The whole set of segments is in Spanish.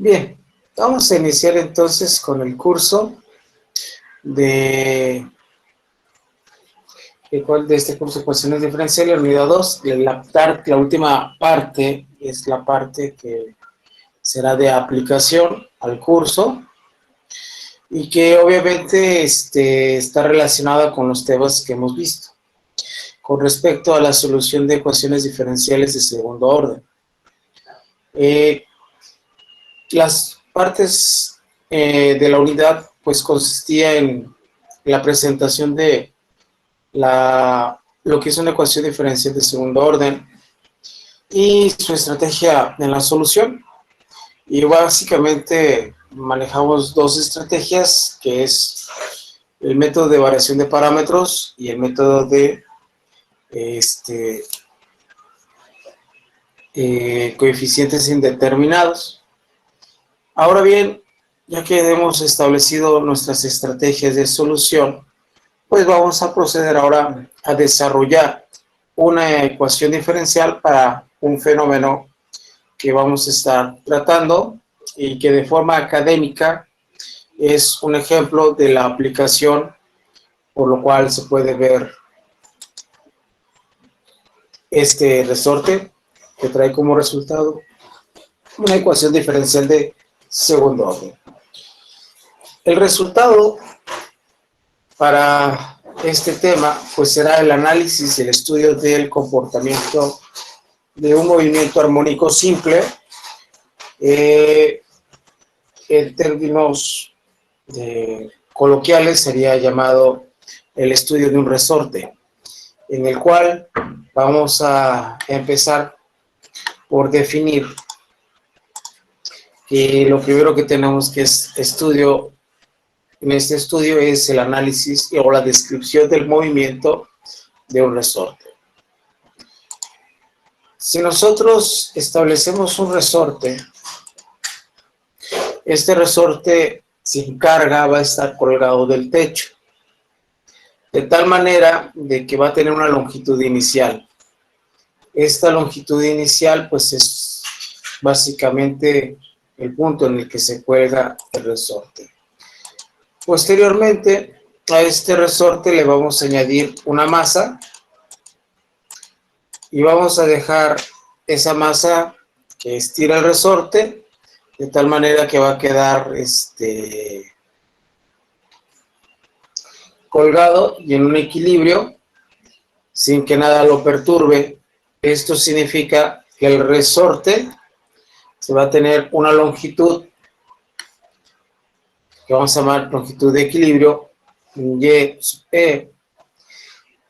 Bien, vamos a iniciar entonces con el curso de este curso de ecuaciones diferenciales, unidad 2. La última parte es la parte que será de aplicación al curso y que obviamente está relacionada con los temas que hemos visto con respecto a la solución de ecuaciones diferenciales de segundo orden. Las partes de la unidad pues consistía en la presentación de lo que es una ecuación diferencial de segundo orden y su estrategia en la solución. Y básicamente manejamos dos estrategias, que es el método de variación de parámetros y el método de coeficientes indeterminados. Ahora bien, ya que hemos establecido nuestras estrategias de solución, pues vamos a proceder ahora a desarrollar una ecuación diferencial para un fenómeno que vamos a estar tratando y que de forma académica es un ejemplo de la aplicación, por lo cual se puede ver este resorte que trae como resultado una ecuación diferencial de segundo orden. El resultado para este tema pues será el análisis y el estudio del comportamiento de un movimiento armónico simple en términos coloquiales sería llamado el estudio de un resorte, en el cual vamos a empezar por definir que lo primero que tenemos que es en este estudio es el análisis o la descripción del movimiento de un resorte. Si nosotros establecemos un resorte, este resorte sin carga va a estar colgado del techo, de tal manera de que va a tener una longitud inicial. Esta longitud inicial pues es básicamente el punto en el que se cuelga el resorte. Posteriormente a este resorte le vamos a añadir una masa y vamos a dejar esa masa que estira el resorte de tal manera que va a quedar colgado y en un equilibrio sin que nada lo perturbe. Esto significa que el resorte se va a tener una longitud que vamos a llamar longitud de equilibrio, Y sub E.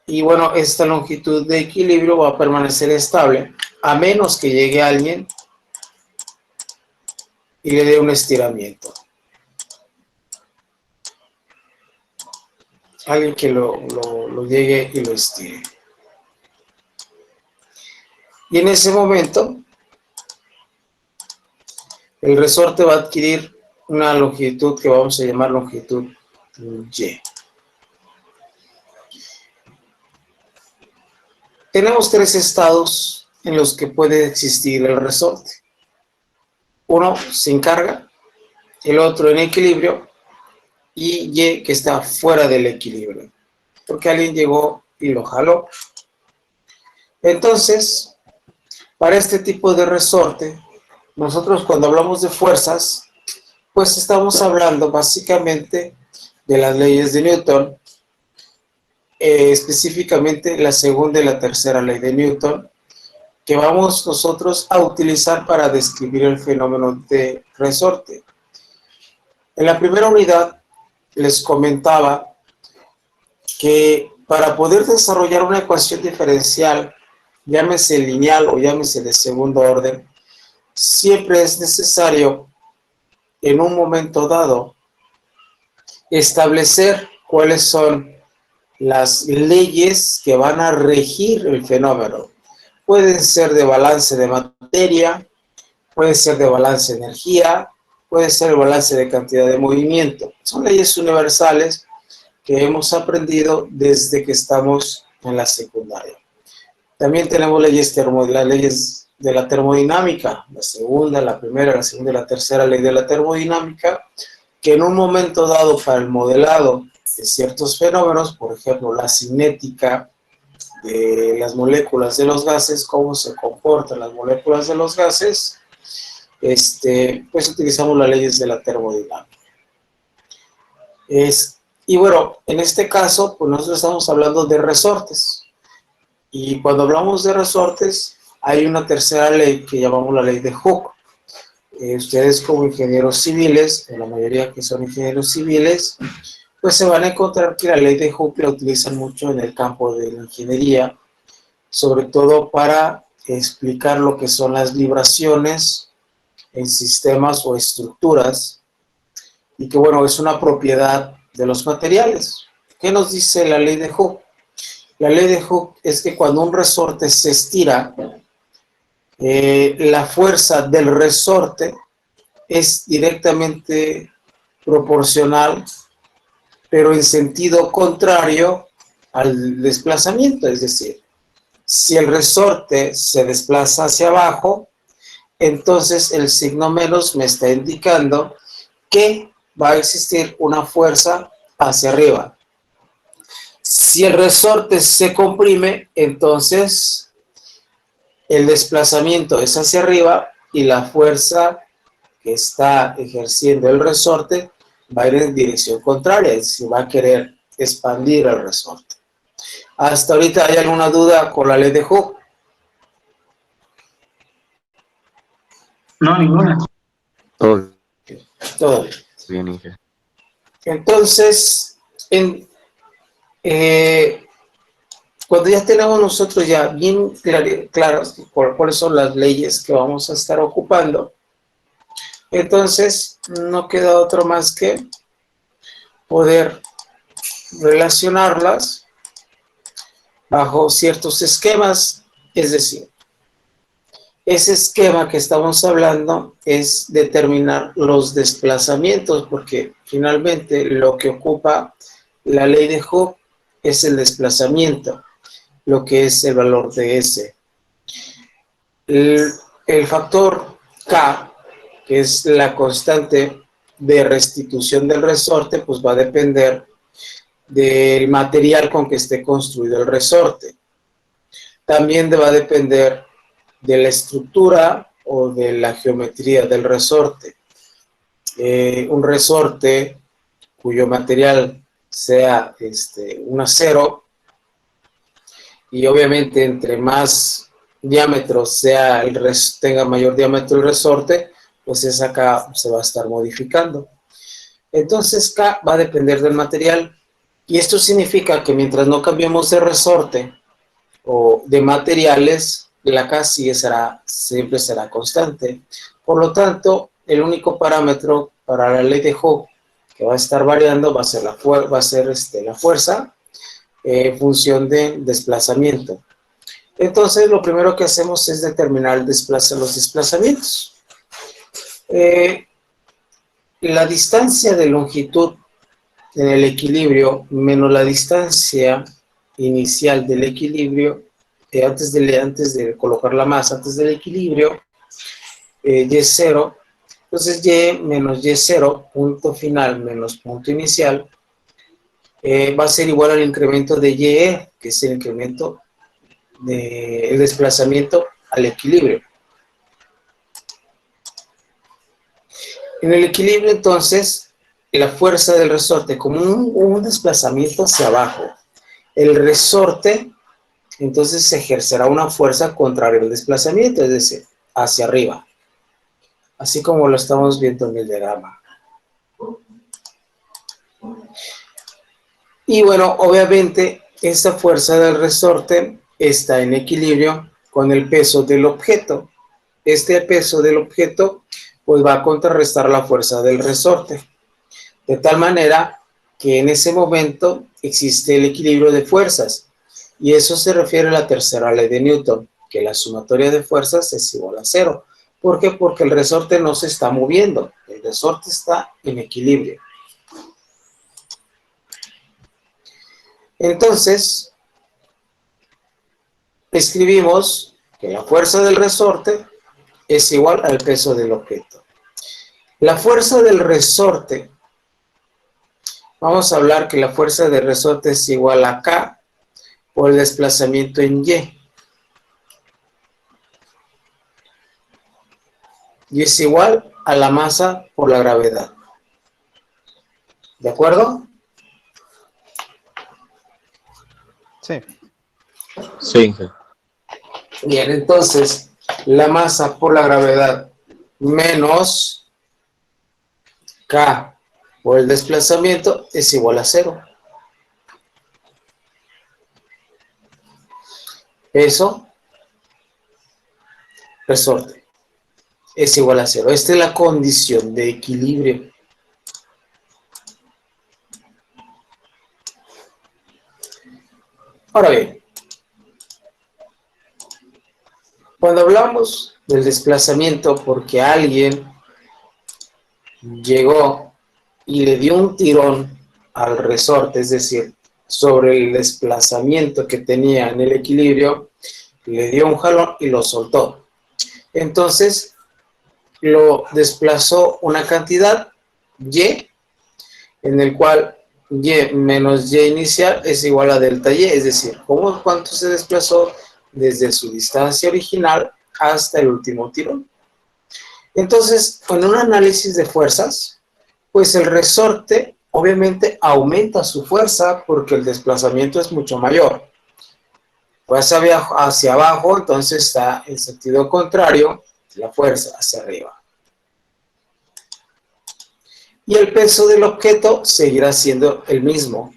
Y bueno, esta longitud de equilibrio va a permanecer estable a menos que llegue alguien y le dé un estiramiento. Alguien que lo llegue y lo estire. Y en ese momento, el resorte va a adquirir una longitud que vamos a llamar longitud Y. Tenemos tres estados en los que puede existir el resorte. Uno sin carga, el otro en equilibrio y Y que está fuera del equilibrio, porque alguien llegó y lo jaló. Entonces, para este tipo de resorte, nosotros cuando hablamos de fuerzas, pues estamos hablando básicamente de las leyes de Newton, específicamente la segunda y la tercera ley de Newton, que vamos nosotros a utilizar para describir el fenómeno de resorte. En la primera unidad les comentaba que para poder desarrollar una ecuación diferencial, llámese lineal o llámese de segundo orden, siempre es necesario en un momento dado establecer cuáles son las leyes que van a regir el fenómeno. Pueden ser de balance de materia, puede ser de balance de energía, puede ser el balance de cantidad de movimiento. Son leyes universales que hemos aprendido desde que estamos en la secundaria. También tenemos leyes de la termodinámica, la segunda, la primera, la segunda y la tercera ley de la termodinámica, que en un momento dado para el modelado de ciertos fenómenos, por ejemplo, la cinética de las moléculas de los gases, cómo se comportan las moléculas de los gases, pues utilizamos las leyes de la termodinámica. Y bueno, en este caso, pues nosotros estamos hablando de resortes. Y cuando hablamos de resortes, hay una tercera ley que llamamos la ley de Hooke. Ustedes como ingenieros civiles, en la mayoría que son ingenieros civiles, pues se van a encontrar que la ley de Hooke la utilizan mucho en el campo de la ingeniería, sobre todo para explicar lo que son las vibraciones en sistemas o estructuras, y que bueno, es una propiedad de los materiales. ¿Qué nos dice la ley de Hooke? La ley de Hooke es que cuando un resorte se estira, la fuerza del resorte es directamente proporcional, pero en sentido contrario al desplazamiento. Es decir, si el resorte se desplaza hacia abajo, entonces el signo menos me está indicando que va a existir una fuerza hacia arriba. Si el resorte se comprime, entonces el desplazamiento es hacia arriba y la fuerza que está ejerciendo el resorte va a ir en dirección contraria, es decir, va a querer expandir el resorte. ¿Hasta ahorita hay alguna duda con la ley de Hooke? No, ninguna. Todo Todo bien. bien, Inge. Entonces, cuando ya tenemos nosotros ya bien claras cuáles son las leyes que vamos a estar ocupando, entonces no queda otro más que poder relacionarlas bajo ciertos esquemas. Es decir, ese esquema que estamos hablando es determinar los desplazamientos, porque finalmente lo que ocupa la ley de Hooke es el desplazamiento, lo que es el valor de S. El factor K, que es la constante de restitución del resorte, pues va a depender del material con que esté construido el resorte. También va a depender de la estructura o de la geometría del resorte. Un resorte cuyo material sea un acero, y obviamente entre más diámetro tenga mayor diámetro el resorte, pues esa K se va a estar modificando. Entonces K va a depender del material, y esto significa que mientras no cambiemos de resorte o de materiales, la K siempre será constante. Por lo tanto, el único parámetro para la ley de Hooke que va a estar variando va a ser la fuerza en función del desplazamiento. Entonces, lo primero que hacemos es determinar los desplazamientos. La distancia de longitud en el equilibrio menos la distancia inicial del equilibrio, antes de colocar la masa, antes del equilibrio, Y0, entonces Y menos Y0, punto final menos punto inicial, va a ser igual al incremento de YE, que es el incremento del desplazamiento al equilibrio. En el equilibrio, entonces, la fuerza del resorte, como un desplazamiento hacia abajo, el resorte, entonces, ejercerá una fuerza contraria al desplazamiento, es decir, hacia arriba, así como lo estamos viendo en el diagrama. Y bueno, obviamente, esta fuerza del resorte está en equilibrio con el peso del objeto. Este peso del objeto pues va a contrarrestar la fuerza del resorte, de tal manera que en ese momento existe el equilibrio de fuerzas, y eso se refiere a la tercera ley de Newton, que la sumatoria de fuerzas es igual a cero. ¿Por qué? Porque el resorte no se está moviendo, el resorte está en equilibrio. Entonces, escribimos que la fuerza del resorte es igual al peso del objeto. La fuerza del resorte, vamos a hablar que la fuerza del resorte es igual a K por el desplazamiento en Y. Y es igual a la masa por la gravedad. ¿De acuerdo? Sí. Sí. Bien, entonces, la masa por la gravedad menos K por el desplazamiento es igual a 0. Peso, resorte, es igual a 0. Esta es la condición de equilibrio. Ahora bien, cuando hablamos del desplazamiento porque alguien llegó y le dio un tirón al resorte, es decir, sobre el desplazamiento que tenía en el equilibrio, le dio un jalón y lo soltó. Entonces, lo desplazó una cantidad Y, en el cual Y menos Y inicial es igual a delta Y, es decir, cuánto se desplazó desde su distancia original hasta el último tirón. Entonces, en un análisis de fuerzas, pues el resorte obviamente aumenta su fuerza porque el desplazamiento es mucho mayor. Pues hacia abajo, entonces está en sentido contrario, la fuerza hacia arriba. Y el peso del objeto seguirá siendo el mismo,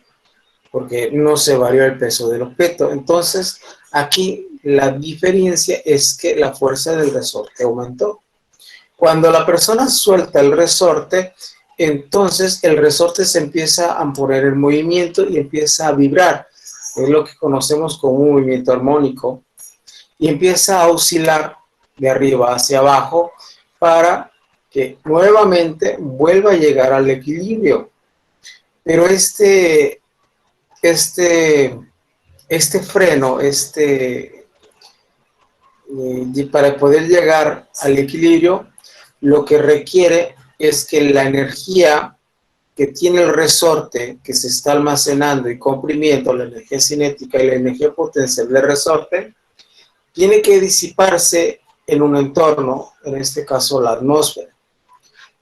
porque no se varió el peso del objeto. Entonces, aquí la diferencia es que la fuerza del resorte aumentó. Cuando la persona suelta el resorte, entonces el resorte se empieza a poner en movimiento y empieza a vibrar. Es lo que conocemos como un movimiento armónico. Y empieza a oscilar de arriba hacia abajo para que nuevamente vuelva a llegar al equilibrio. Pero este freno, para poder llegar al equilibrio, lo que requiere es que la energía que tiene el resorte, que se está almacenando y comprimiendo, la energía cinética y la energía potencial del resorte, tiene que disiparse en un entorno, en este caso la atmósfera.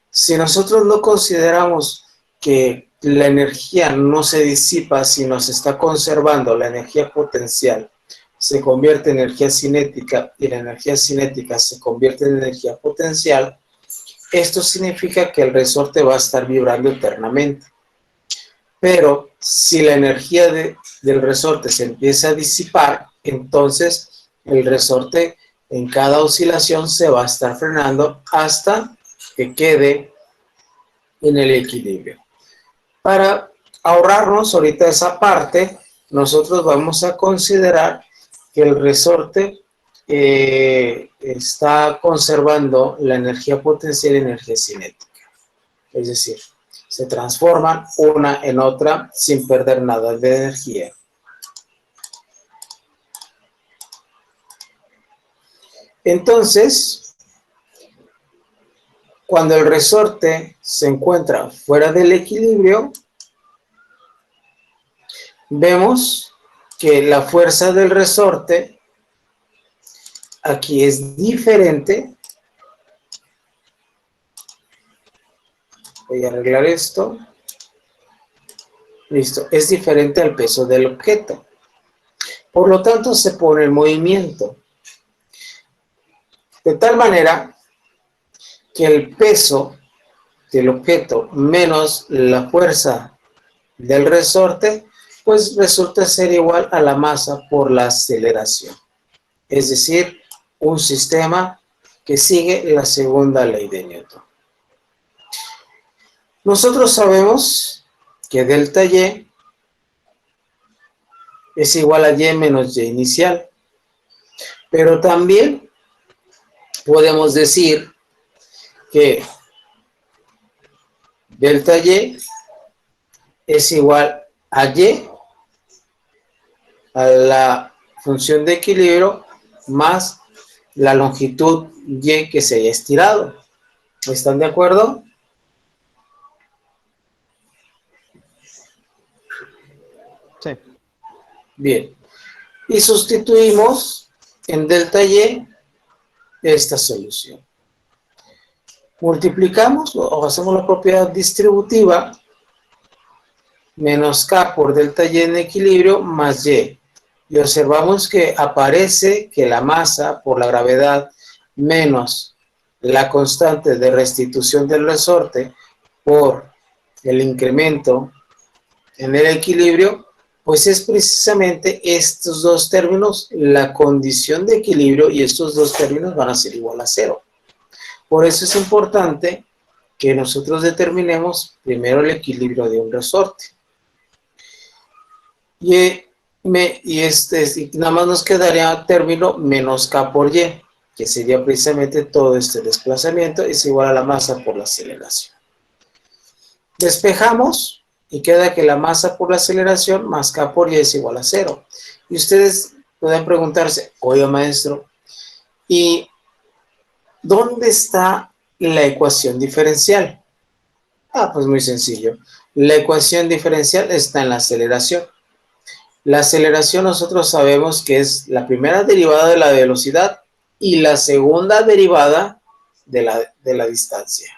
Si nosotros no consideramos que la energía no se disipa, sino se está conservando la energía potencial, se convierte en energía cinética y la energía cinética se convierte en energía potencial, esto significa que el resorte va a estar vibrando eternamente. Pero si la energía del resorte se empieza a disipar, entonces el resorte en cada oscilación se va a estar frenando hasta que quede en el equilibrio. Para ahorrarnos ahorita esa parte, nosotros vamos a considerar que el resorte está conservando la energía potencial y energía cinética. Es decir, se transforman una en otra sin perder nada de energía. Entonces, cuando el resorte se encuentra fuera del equilibrio, vemos que la fuerza del resorte aquí es diferente. Voy a arreglar esto. Listo, es diferente al peso del objeto. Por lo tanto, se pone en movimiento. De tal manera que el peso del objeto menos la fuerza del resorte, pues resulta ser igual a la masa por la aceleración. Es decir, un sistema que sigue la segunda ley de Newton. Nosotros sabemos que delta Y es igual a Y menos Y inicial, pero también podemos decir que delta Y es igual a Y a la función de equilibrio más la longitud Y que se haya estirado. ¿Están de acuerdo? Sí. Bien. Y sustituimos en delta Y esta solución. Multiplicamos o hacemos la propiedad distributiva menos K por delta Y en equilibrio más Y. Y observamos que aparece que la masa por la gravedad menos la constante de restitución del resorte por el incremento en el equilibrio, pues es precisamente estos dos términos, la condición de equilibrio, y estos dos términos van a ser igual a cero. Por eso es importante que nosotros determinemos primero el equilibrio de un resorte. Y nada más nos quedaría término menos K por Y, que sería precisamente todo este desplazamiento, es igual a la masa por la aceleración. Despejamos y queda que la masa por la aceleración más K por Y es igual a 0. Y ustedes pueden preguntarse, oye maestro, ¿y dónde está la ecuación diferencial? Pues muy sencillo. La ecuación diferencial está en la aceleración. La aceleración nosotros sabemos que es la primera derivada de la velocidad y la segunda derivada de la distancia.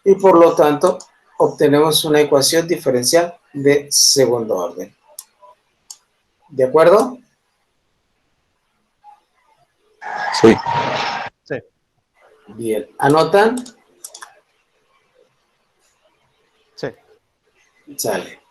Y por lo tanto, obtenemos una ecuación diferencial de segundo orden. ¿De acuerdo? Sí. Sí. Bien. ¿Anotan? Sí. Sale.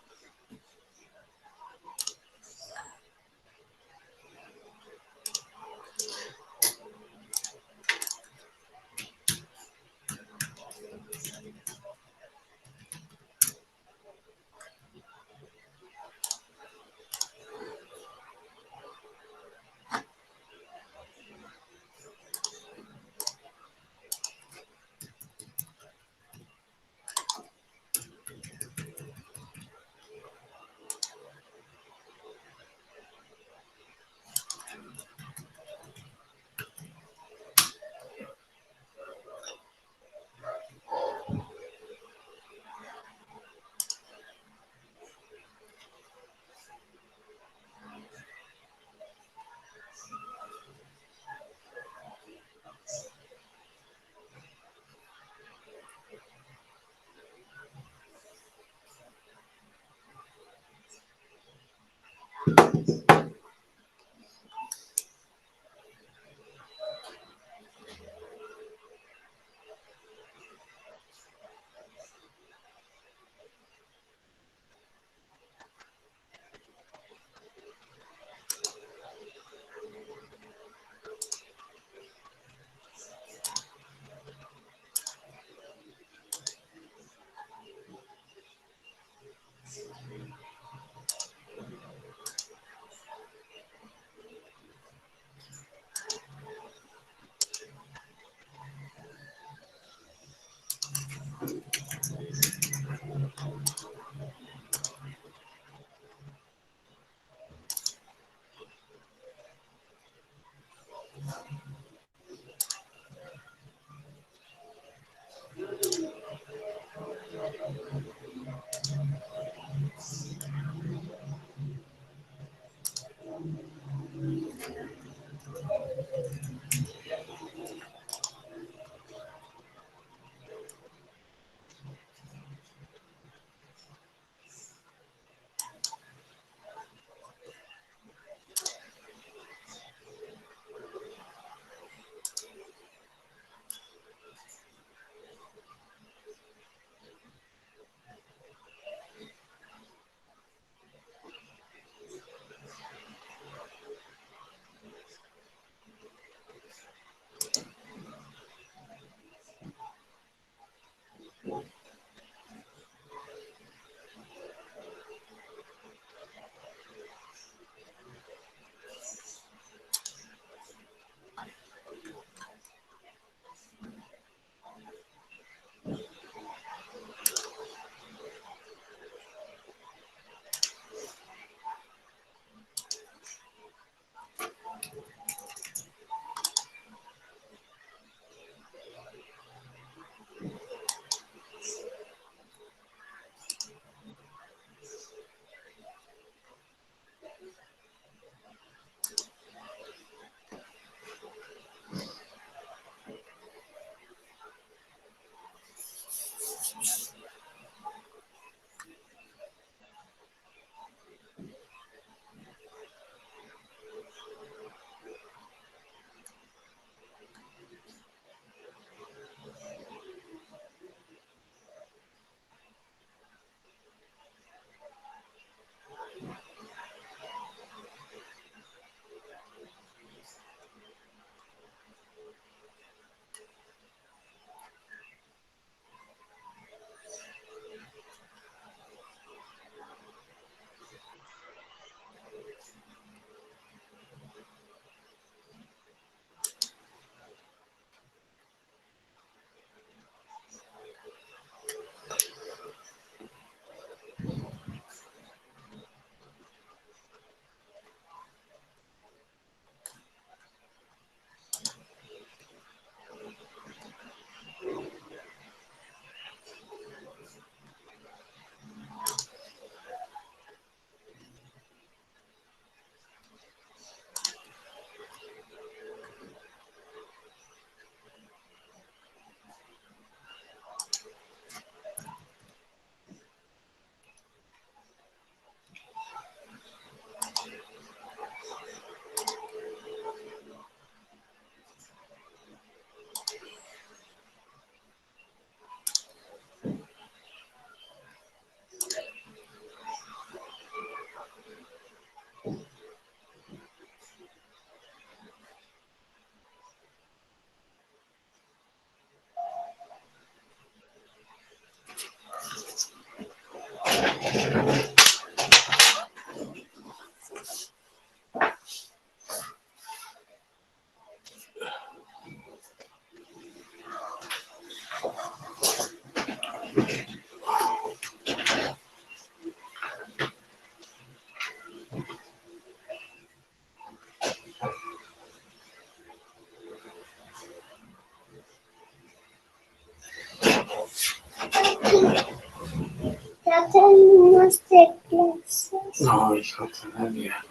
hijo de la mierda.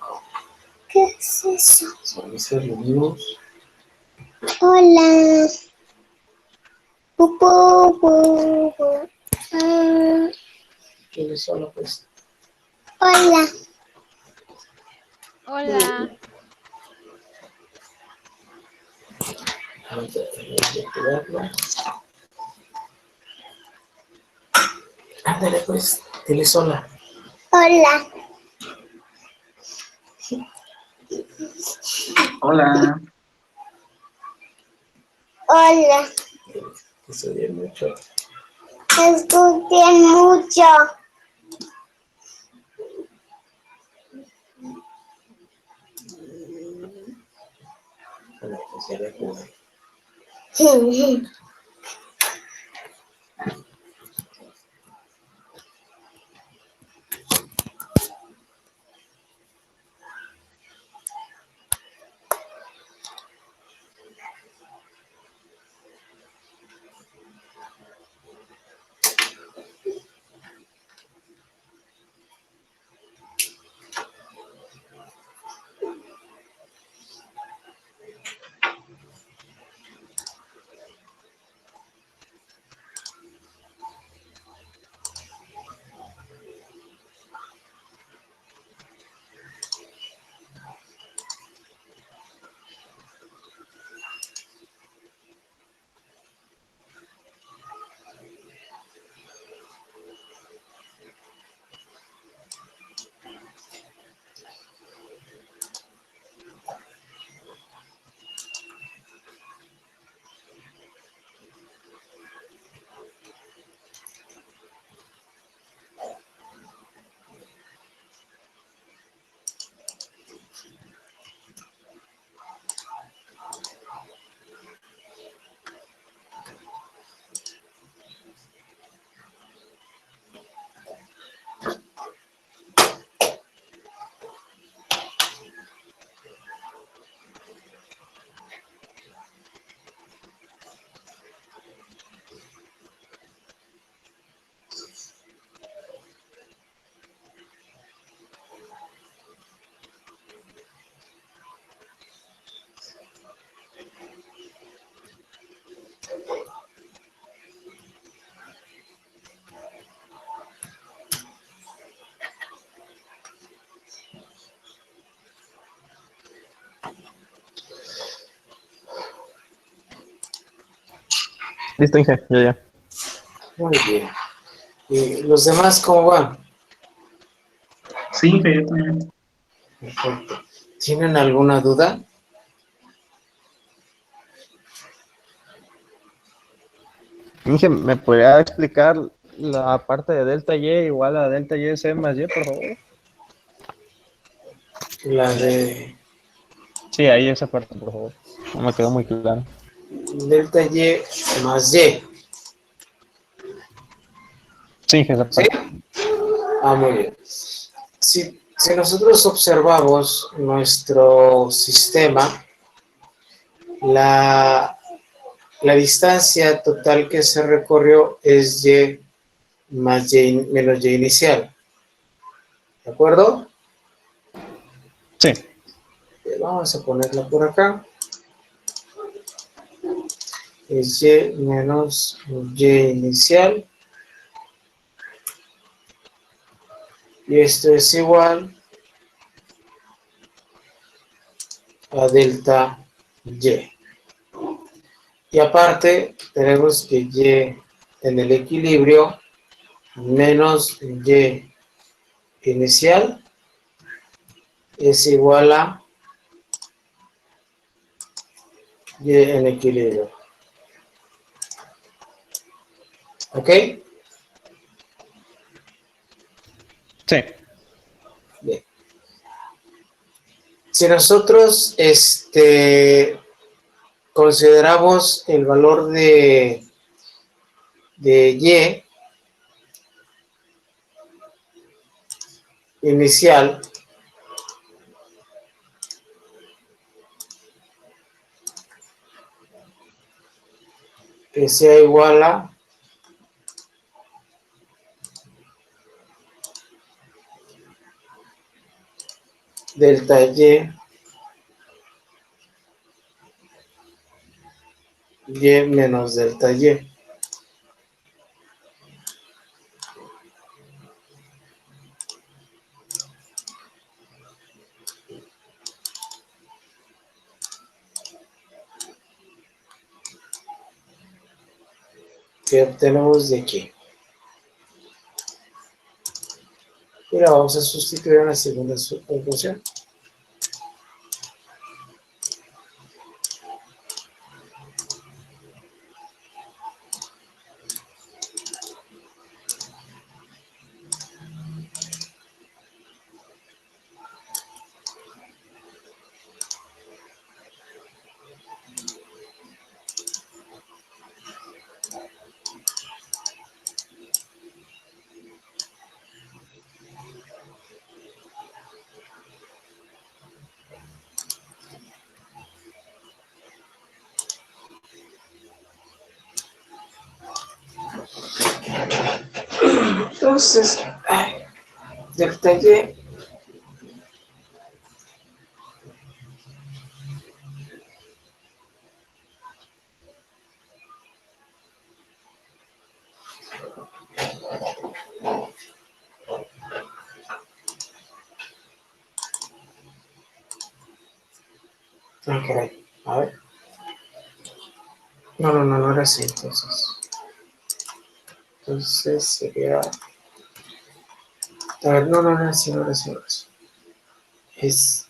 ¿Qué es eso? Son mis amigos. Hola. Pupu, pupu. Dile solo, pues. Hola. Hola. Ahorita tengo que cuidarlo. Ándale, pues. Dile sola. Hola. Hola. Hola. Que se oye mucho. Escuchen mucho. Bueno, pues ya le pude. Listo, Inge, ya. Muy bien. ¿Y los demás cómo van? Sí, que yo también. Perfecto. ¿Tienen alguna duda? Inge, ¿me podría explicar la parte de delta Y igual a delta Y C más Y, por favor? La de Sí, ahí esa parte, por favor. No me quedó muy claro. delta Y más Y. Sí, Inge, esa ¿Sí? parte. Muy bien. Si nosotros observamos nuestro sistema, la distancia total que se recorrió es Y más Y menos Y inicial. ¿De acuerdo? Sí, Vamos a ponerla por acá. Es Y menos Y inicial. Y esto es igual a delta Y. Y aparte, tenemos que Y en el equilibrio menos Y inicial es igual a Y en equilibrio. ¿Ok? sí. Bien. Si nosotros consideramos el valor de Y inicial, que sea igual a delta Y, Y menos delta Y. ¿Qué obtenemos de aquí? Y la vamos a sustituir en la segunda ecuación. Entonces, delta Y caray, a ver. No era así, entonces. Entonces sería... A ver, no era así. Es,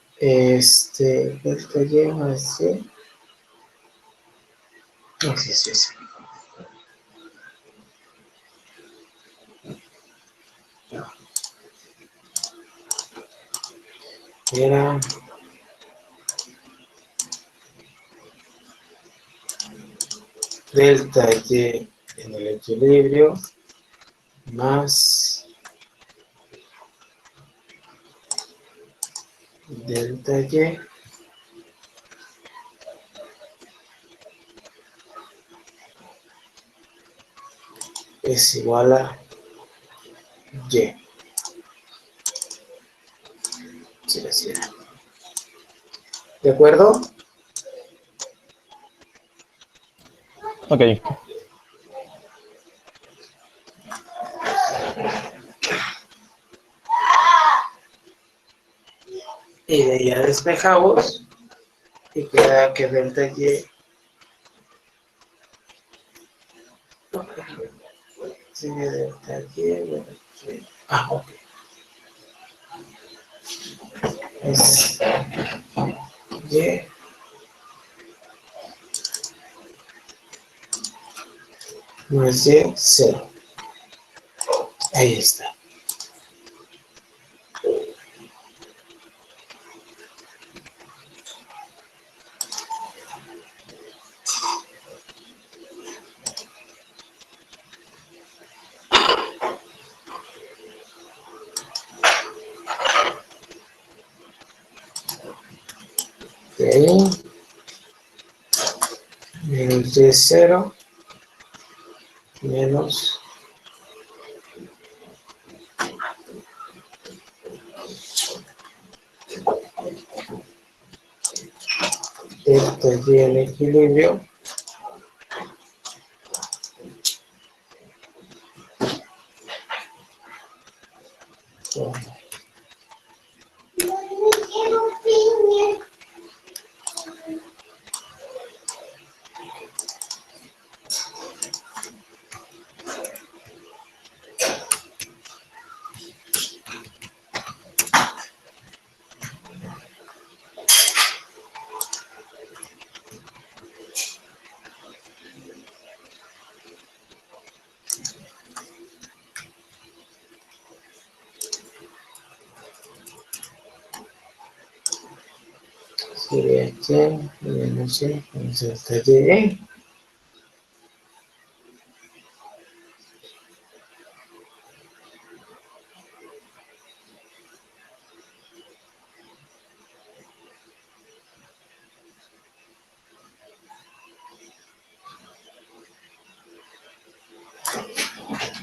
delta Y más Y. No, sí. Era delta Y en el equilibrio más delta Y es igual a Y. Sí, así era. ¿De acuerdo? Ok. Y de ahí ya despejamos y queda que delta Y sigue delta Y. Ok. Es Y más Y 0. Ahí está. De ahí menos Y 0 menos delta Y en equilibrio sería Y menos Y menos delta Y.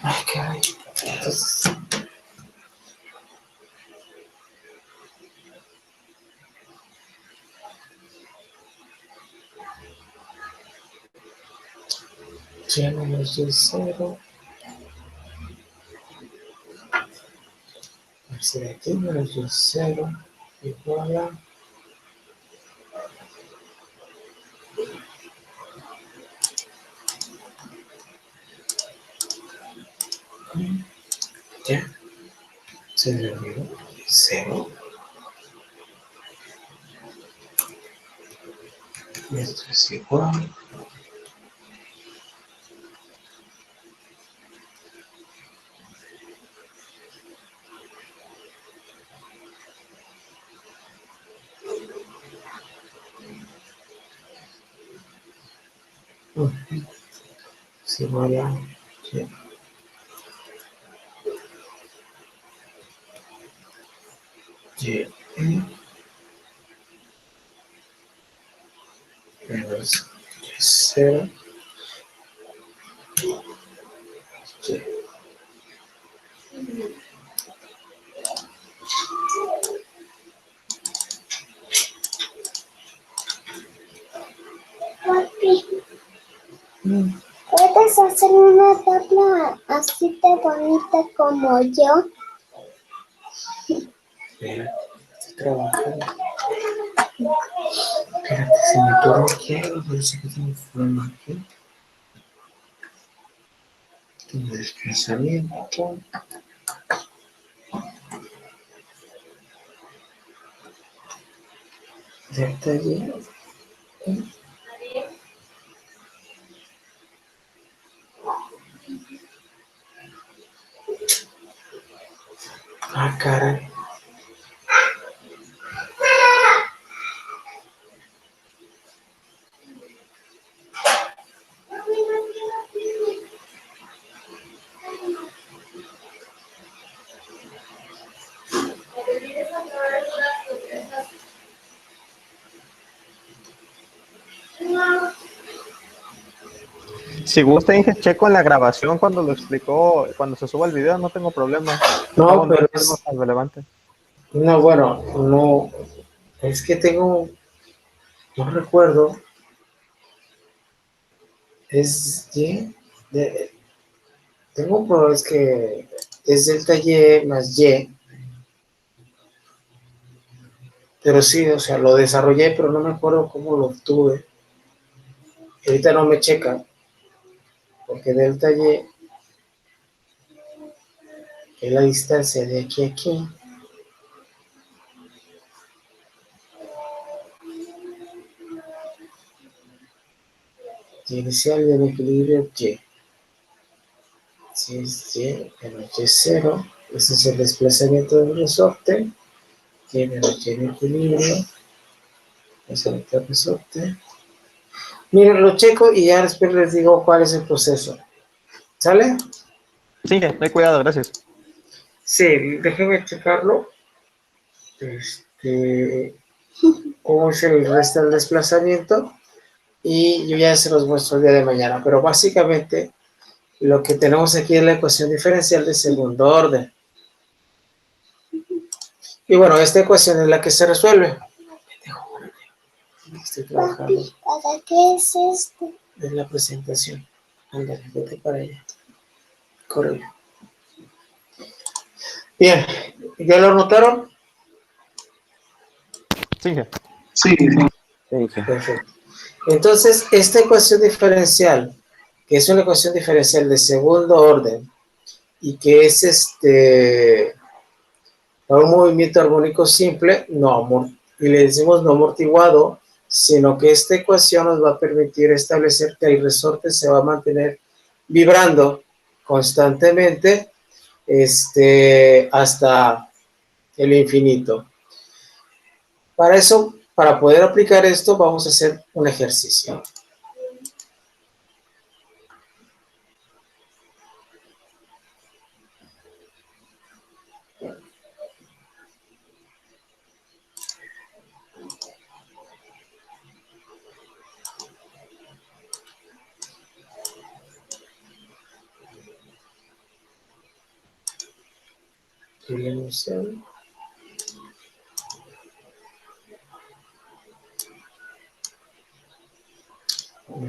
Ay, caray. Entonces, Y menos Y0. Así aquí menos Y0 igual a ya se me olvidó 0. Esto es igual. Es igual a y menos Y0 y. Papi, ¿puedes hacer una tabla así de bonita como yo? Espera, estoy trabajando. Espérate, se me atoró aquí algo, parece que tengo un problema aquí. Tengo desplazamiento. Detalle. Ah, caray. Si gusta, Inge, checo en la grabación cuando lo explicó, cuando se suba el video, no tengo problema. No, No pero es algo tan relevante. no, bueno, no. Es que tengo. No recuerdo. Es Y. Tengo un problema, es que es delta Y más Y. Pero sí, o sea, lo desarrollé, pero no me acuerdo cómo lo obtuve. Y ahorita no me checa. Porque delta Y es la distancia de aquí a aquí. Inicial del equilibrio Y. Si es Y menos Y0, ese es el desplazamiento del resorte. Y menos Y en equilibrio. Es el resorte. Miren, lo checo y ya después les digo cuál es el proceso. ¿Sale? Sí, Inge, ten cuidado, gracias. Sí, déjenme checarlo. Cómo es el resto del desplazamiento. Y yo ya se los muestro el día de mañana. Pero básicamente lo que tenemos aquí es la ecuación diferencial de segundo orden. Y bueno, esta ecuación es la que se resuelve. Estoy trabajando. Papi, ¿para qué es esto? Es la presentación. Ándale, vete para allá. Corre. Bien, ¿ya lo notaron? Sí, Inge. Sí, sí. Perfecto. Entonces, esta ecuación diferencial, que es una ecuación diferencial de segundo orden y que es para un movimiento armónico simple, y le decimos no amortiguado, sino que esta ecuación nos va a permitir establecer que el resorte se va a mantener vibrando constantemente hasta el infinito. Para eso, para poder aplicar esto, vamos a hacer un ejercicio.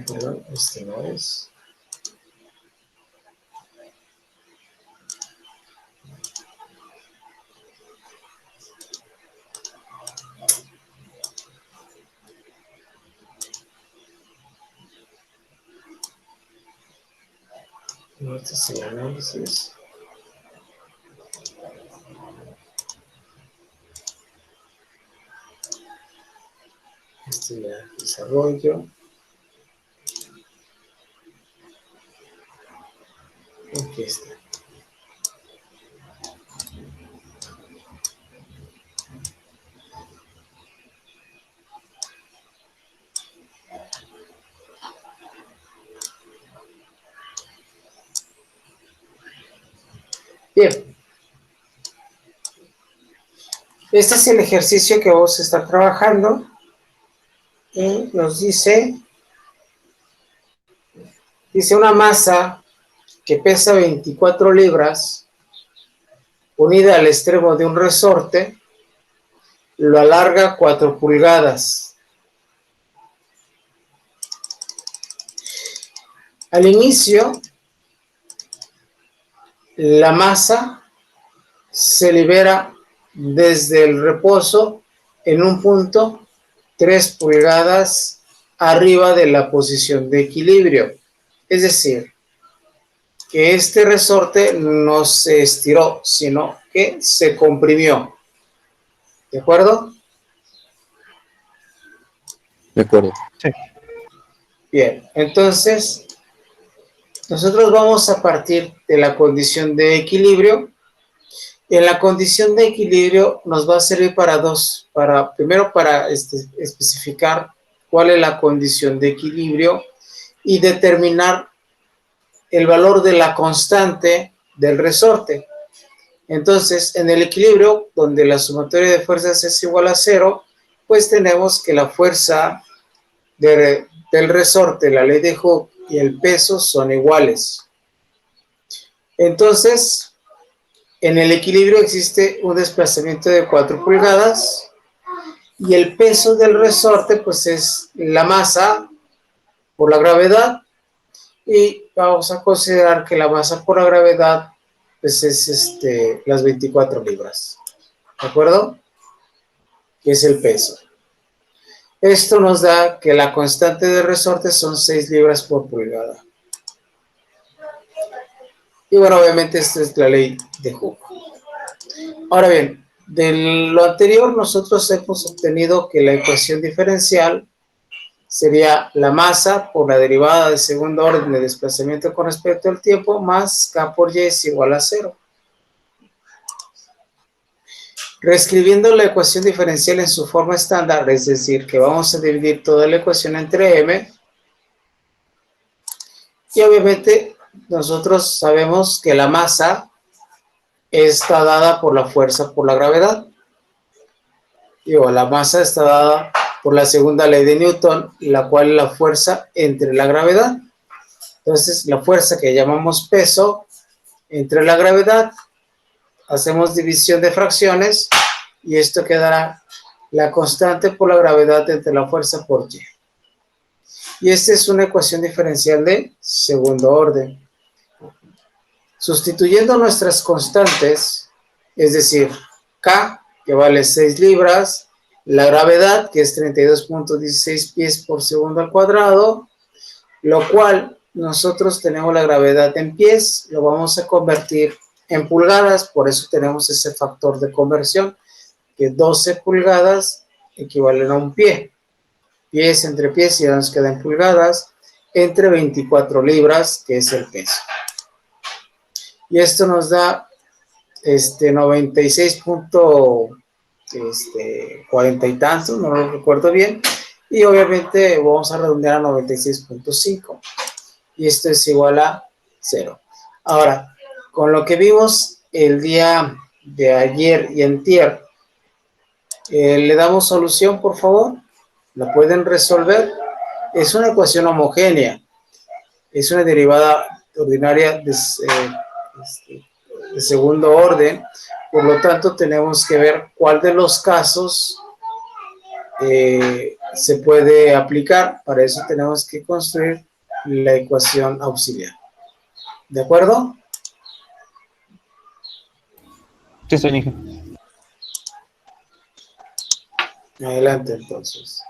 Perdón, este no es. Este es el análisis. Este ya el desarrollo. Aquí está. Bien. Este es el ejercicio que vamos a estar trabajando. Y nos dice una masa que pesa 24 libras unida al extremo de un resorte, lo alarga 4 pulgadas. Al inicio, la masa se libera desde el reposo en un punto 3 pulgadas arriba de la posición de equilibrio. Es decir, que este resorte no se estiró, sino que se comprimió. ¿De acuerdo? De acuerdo. Sí. Bien, entonces nosotros vamos a partir de la condición de equilibrio. En la condición de equilibrio nos va a servir primero para especificar cuál es la condición de equilibrio y determinar el valor de la constante del resorte. Entonces, en el equilibrio, donde la sumatoria de fuerzas es igual a 0, pues tenemos que la fuerza del resorte, la ley de Hooke y el peso son iguales. Entonces, en el equilibrio existe un desplazamiento de 4 pulgadas y el peso del resorte pues es la masa por la gravedad, y vamos a considerar que la masa por la gravedad pues es las 24 libras. ¿De acuerdo? Que es el peso. Esto nos da que la constante de resorte son 6 libras por pulgada. Y bueno, obviamente esta es la ley de Hooke. Ahora bien, de lo anterior nosotros hemos obtenido que la ecuación diferencial sería la masa por la derivada de segundo orden de desplazamiento con respecto al tiempo más K por Y es igual a 0. Reescribiendo la ecuación diferencial en su forma estándar, es decir, que vamos a dividir toda la ecuación entre M, y obviamente nosotros sabemos que la masa está dada por la fuerza por la gravedad. La masa está dada por la segunda ley de Newton, la cual es la fuerza entre la gravedad. Entonces, la fuerza que llamamos peso entre la gravedad, hacemos división de fracciones y esto quedará la constante por la gravedad entre la fuerza por Y. Y esta es una ecuación diferencial de segundo orden. Sustituyendo nuestras constantes, es decir, K, que vale 6 libras, la gravedad, que es 32.16 pies por segundo al cuadrado, lo cual nosotros tenemos la gravedad en pies, lo vamos a convertir en pulgadas, por eso tenemos ese factor de conversión, que 12 pulgadas equivalen a un pie. Pies entre pies y ya nos quedan pulgadas, entre 24 libras, que es el peso. Y esto nos da 96.40 y tantos, no lo recuerdo bien, y obviamente vamos a redondear a 96.5, y esto es igual a 0. Ahora, con lo que vimos el día de ayer y antier, le damos solución, por favor. ¿La pueden resolver? Es una ecuación homogénea, es una derivada ordinaria de segundo orden, por lo tanto tenemos que ver cuál de los casos se puede aplicar. Para eso tenemos que construir la ecuación auxiliar. ¿De acuerdo? Sí, señor Inge. Adelante, entonces.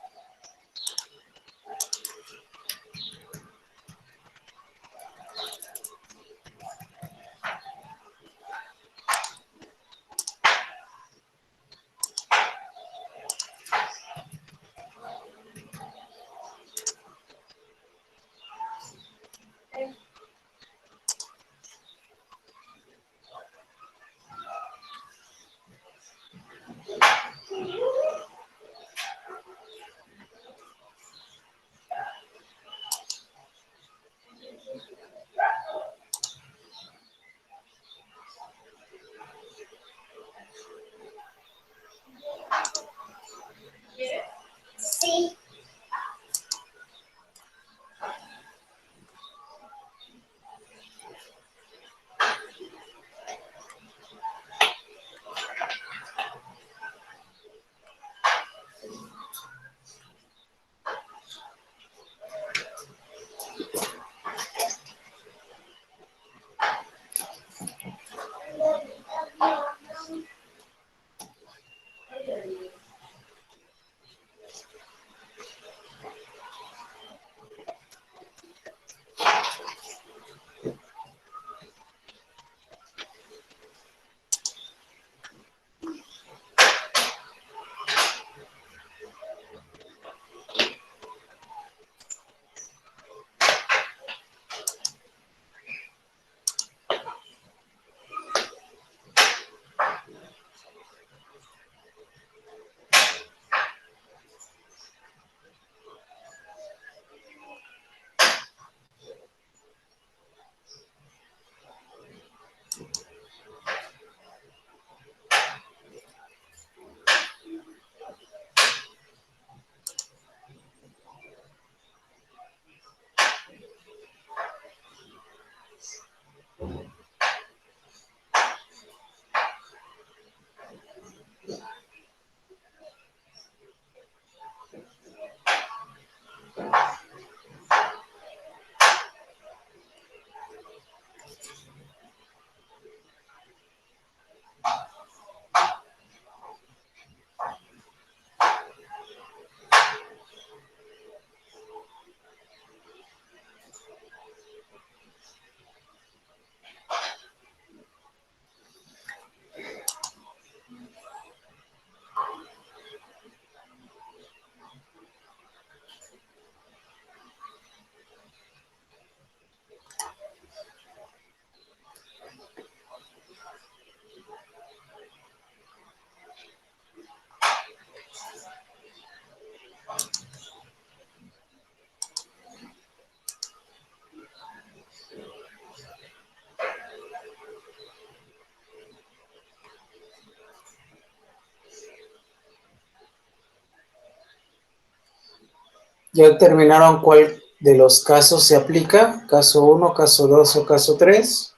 ¿Ya determinaron cuál de los casos se aplica? ¿Caso 1, caso 2 o caso 3?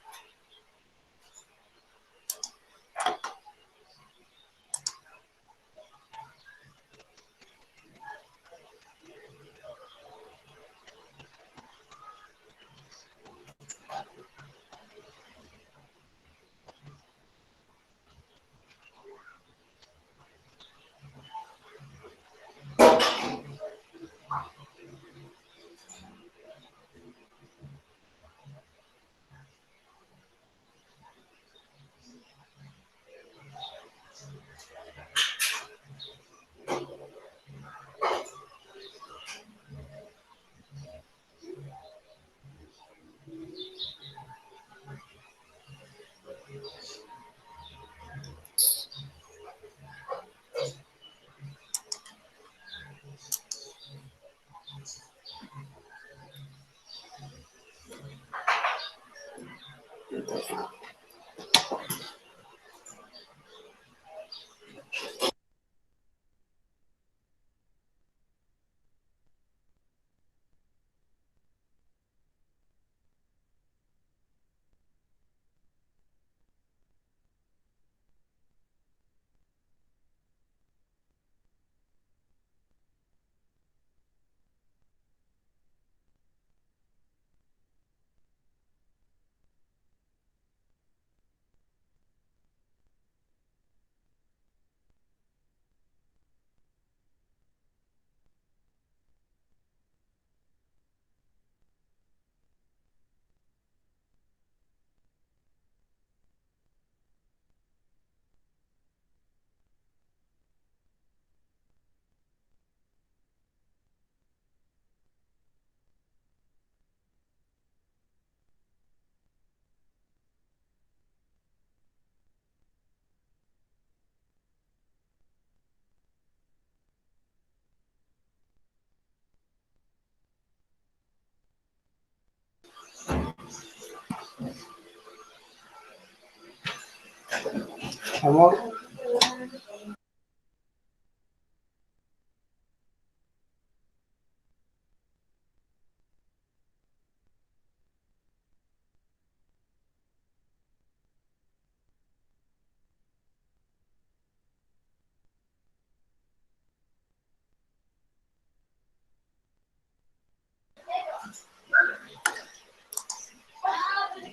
Amor.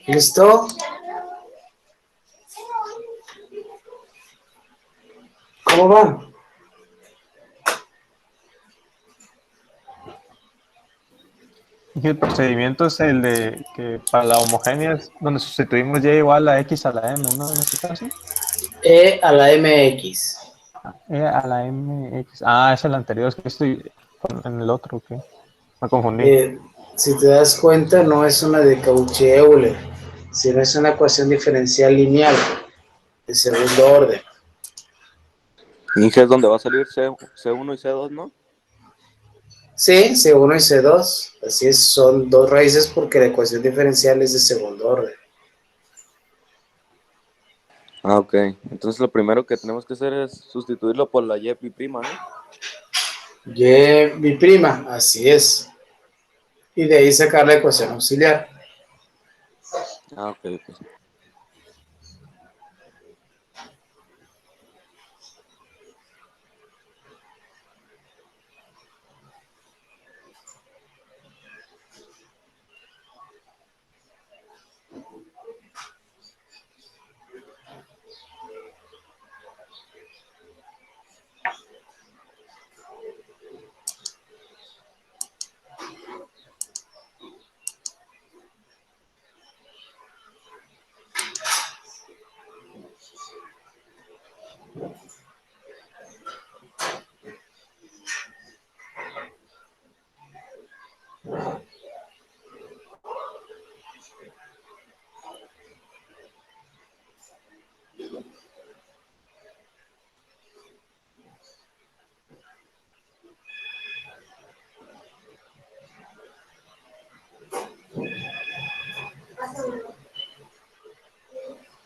¿Listo? ¿Cómo van? Y el procedimiento es el de que para la homogénea es donde sustituimos y igual a x a la m, ¿no? En este caso. E a la mx. E a la mx. Ah, es el anterior, es que estoy en el otro, que me confundí. Si te das cuenta, no es una de Cauchy-Euler, sino es una ecuación diferencial lineal de segundo orden. Inge es donde va a salir C1 y C2, ¿no? Sí, C1 y C2, así es, son dos raíces porque la ecuación diferencial es de segundo orden. Ah, ok. Entonces lo primero que tenemos que hacer es sustituirlo por la y prima, ¿no? Y mi prima, así es. Y de ahí sacar la ecuación auxiliar. Ah, ok, ok.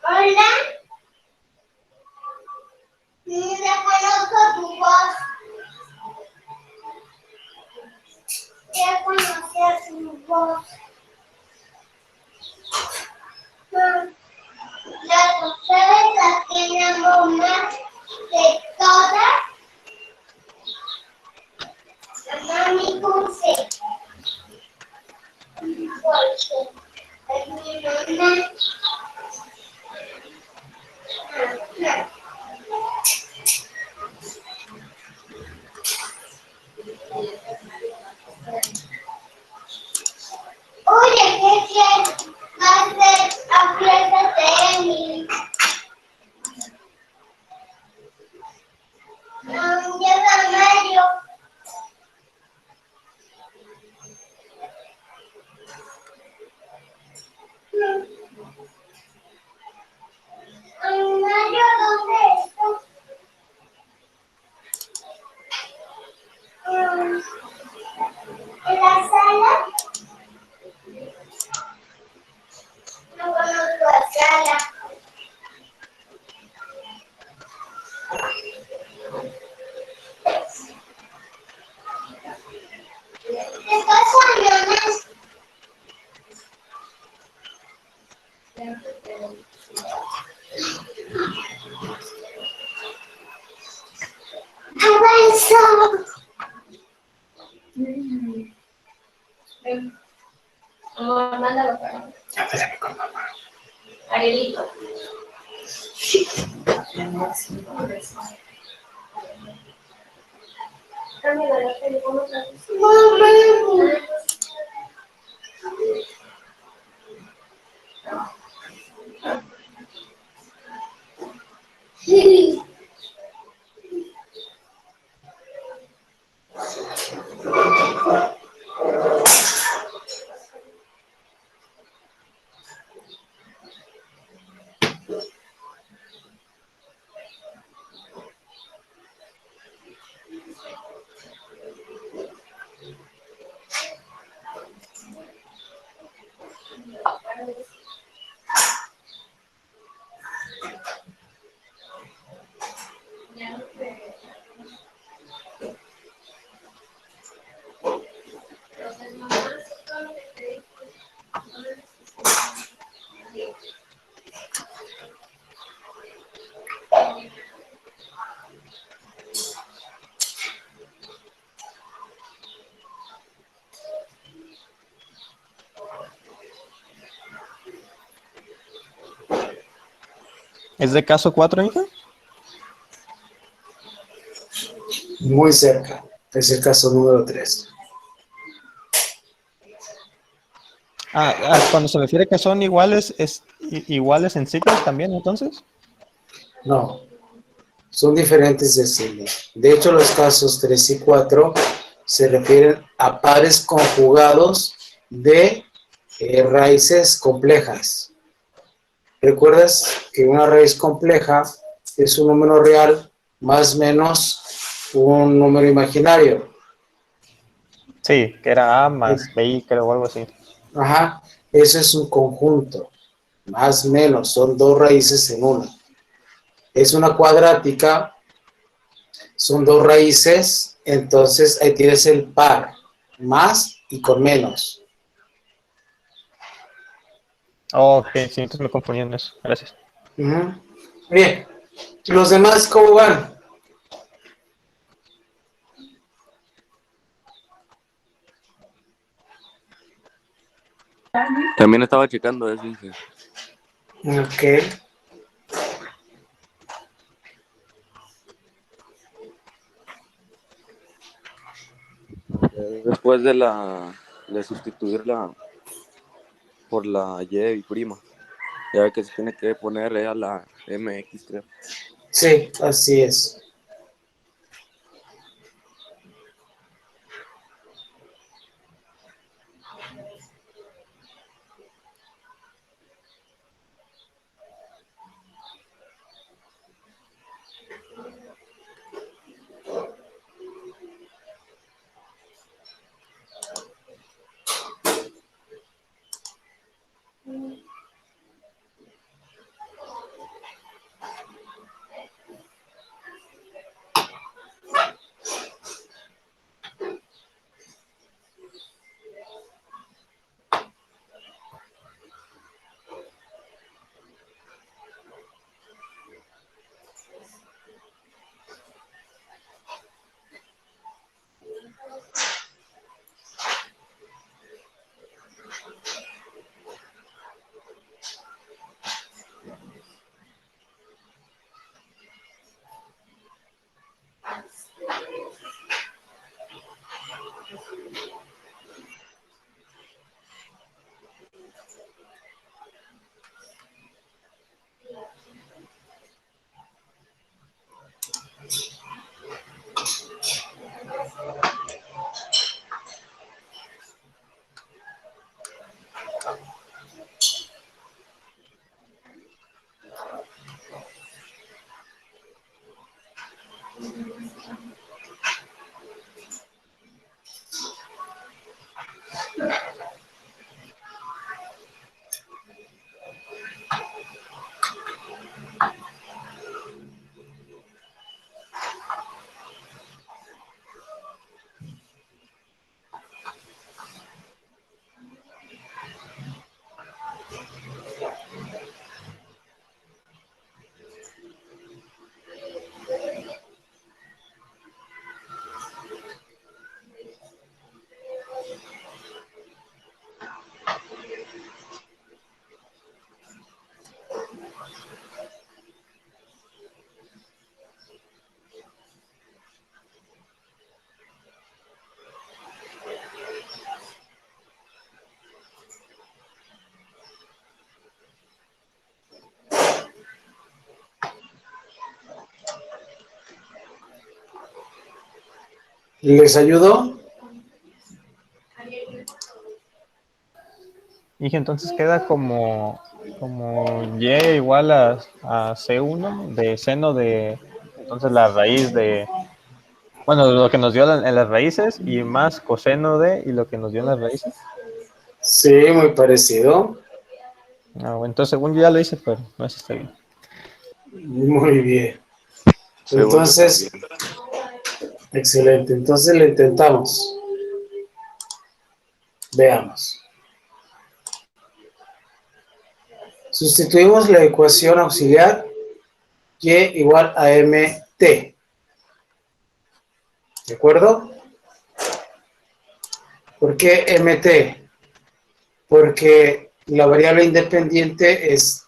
Hola, no conozco tu voz. Quiero conocer su voz. Las mujeres las tienen más de todas. Mami puse. Porque es mi mamá. Oye, ¿qué quieres? Hacer apriétate de mí. Lleva medio. Mario, ¿dónde estás? ¿En la sala? No conozco la sala. ¿Qué pasa, Leones? ¡Avanza! Amor, mándalo para mí. Arielito. Cámbialo el teléfono otra vez. Mamá. ¿Es de caso 4, hija? Muy cerca. Es el caso número 3. Cuando se refiere que son iguales, ¿es iguales en ciclos también, entonces? No, son diferentes de signo. De hecho, los casos 3 y 4 se refieren a pares conjugados de raíces complejas. ¿Recuerdas que una raíz compleja es un número real más o menos un número imaginario? Sí, que era A más BI, creo, o algo así. Ajá, eso es un conjunto, más o menos, son dos raíces en una. Es una cuadrática, son dos raíces, entonces ahí tienes el par, más y con menos. Ok, sí, entonces me confundí en eso. Gracias. Ujú. Bien, ¿los demás cómo van? También estaba checando eso, dije. Ok. Después de sustituirla por la Y prima. Ya que se tiene que poner a la MX, creo. Sí, así es. ¿Les ayudó? Dije, entonces queda como y igual a C1 de seno de, entonces la raíz de, bueno, lo que nos dio en las raíces y más coseno de y lo que nos dio en las raíces. Sí, muy parecido. Bueno, entonces según yo ya lo hice, pero no sé si está bien. Muy bien. Según yo Entonces, también. excelente. Entonces lo intentamos. Veamos. Sustituimos la ecuación auxiliar y igual a mt. ¿De acuerdo? ¿Por qué mt? Porque la variable independiente es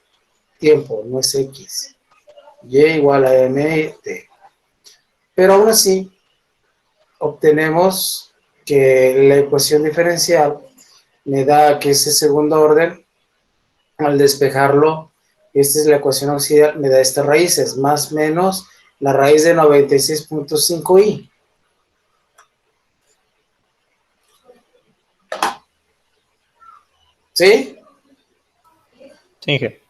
tiempo, no es x. Y igual a mt. Pero aún así, obtenemos que la ecuación diferencial me da que ese segundo orden, al despejarlo, esta es la ecuación auxiliar, me da estas raíces, más menos la raíz de 96.5i. ¿Sí? Sí, Inge.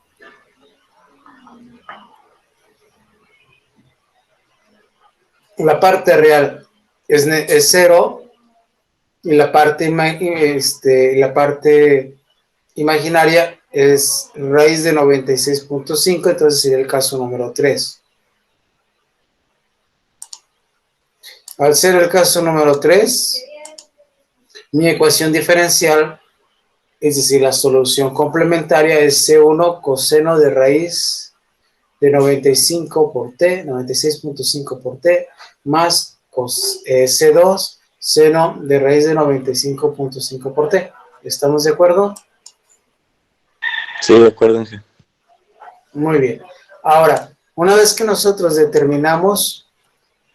La parte real es 0 y la parte, la parte imaginaria es raíz de 96.5, entonces sería el caso número 3. Al ser el caso número 3, mi ecuación diferencial, es decir, la solución complementaria es C1 coseno de raíz de 95 por T, 96.5 por T, más C2 seno de raíz de 95.5 por T. ¿Estamos de acuerdo? Sí, de acuerdo, Inge. Muy bien. Ahora, una vez que nosotros determinamos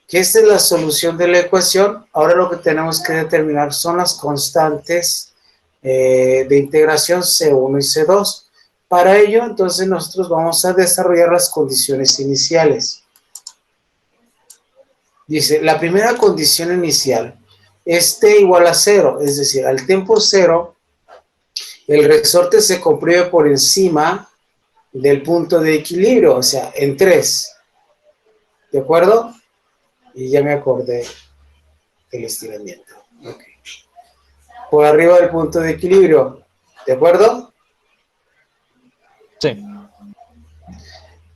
que esta es la solución de la ecuación, ahora lo que tenemos que determinar son las constantes de integración C1 y C2. Para ello, entonces, nosotros vamos a desarrollar las condiciones iniciales. Dice, la primera condición inicial es T igual a 0, es decir, al tiempo 0, el resorte se comprime por encima del punto de equilibrio, o sea, en 3. ¿De acuerdo? Y ya me acordé del estiramiento. Okay. Por arriba del punto de equilibrio. ¿De acuerdo? Sí.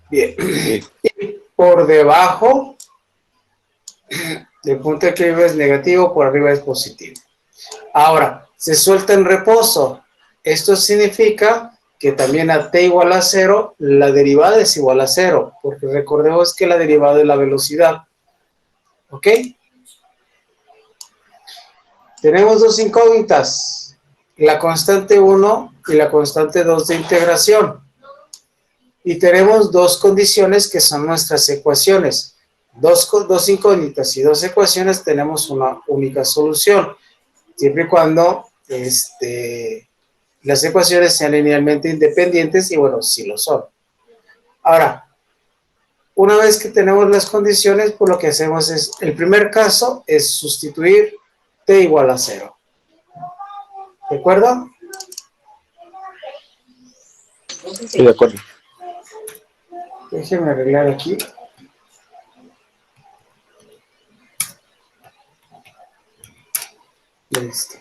Bien. Sí. Y por debajo del punto de equilibrio es negativo, por arriba es positivo. Ahora, se suelta en reposo. Esto significa que también a t igual a 0, la derivada es igual a 0, porque recordemos que la derivada es la velocidad. ¿Ok? Tenemos dos incógnitas, la constante 1 y la constante 2 de integración. Y tenemos dos condiciones que son nuestras ecuaciones. Dos incógnitas y dos ecuaciones, tenemos una única solución, siempre y cuando las ecuaciones sean linealmente independientes, y bueno, sí lo son. Ahora, una vez que tenemos las condiciones, pues lo que hacemos es, el primer caso es sustituir t igual a 0. ¿De acuerdo? Sí, de acuerdo. Déjenme arreglar aquí. Listo.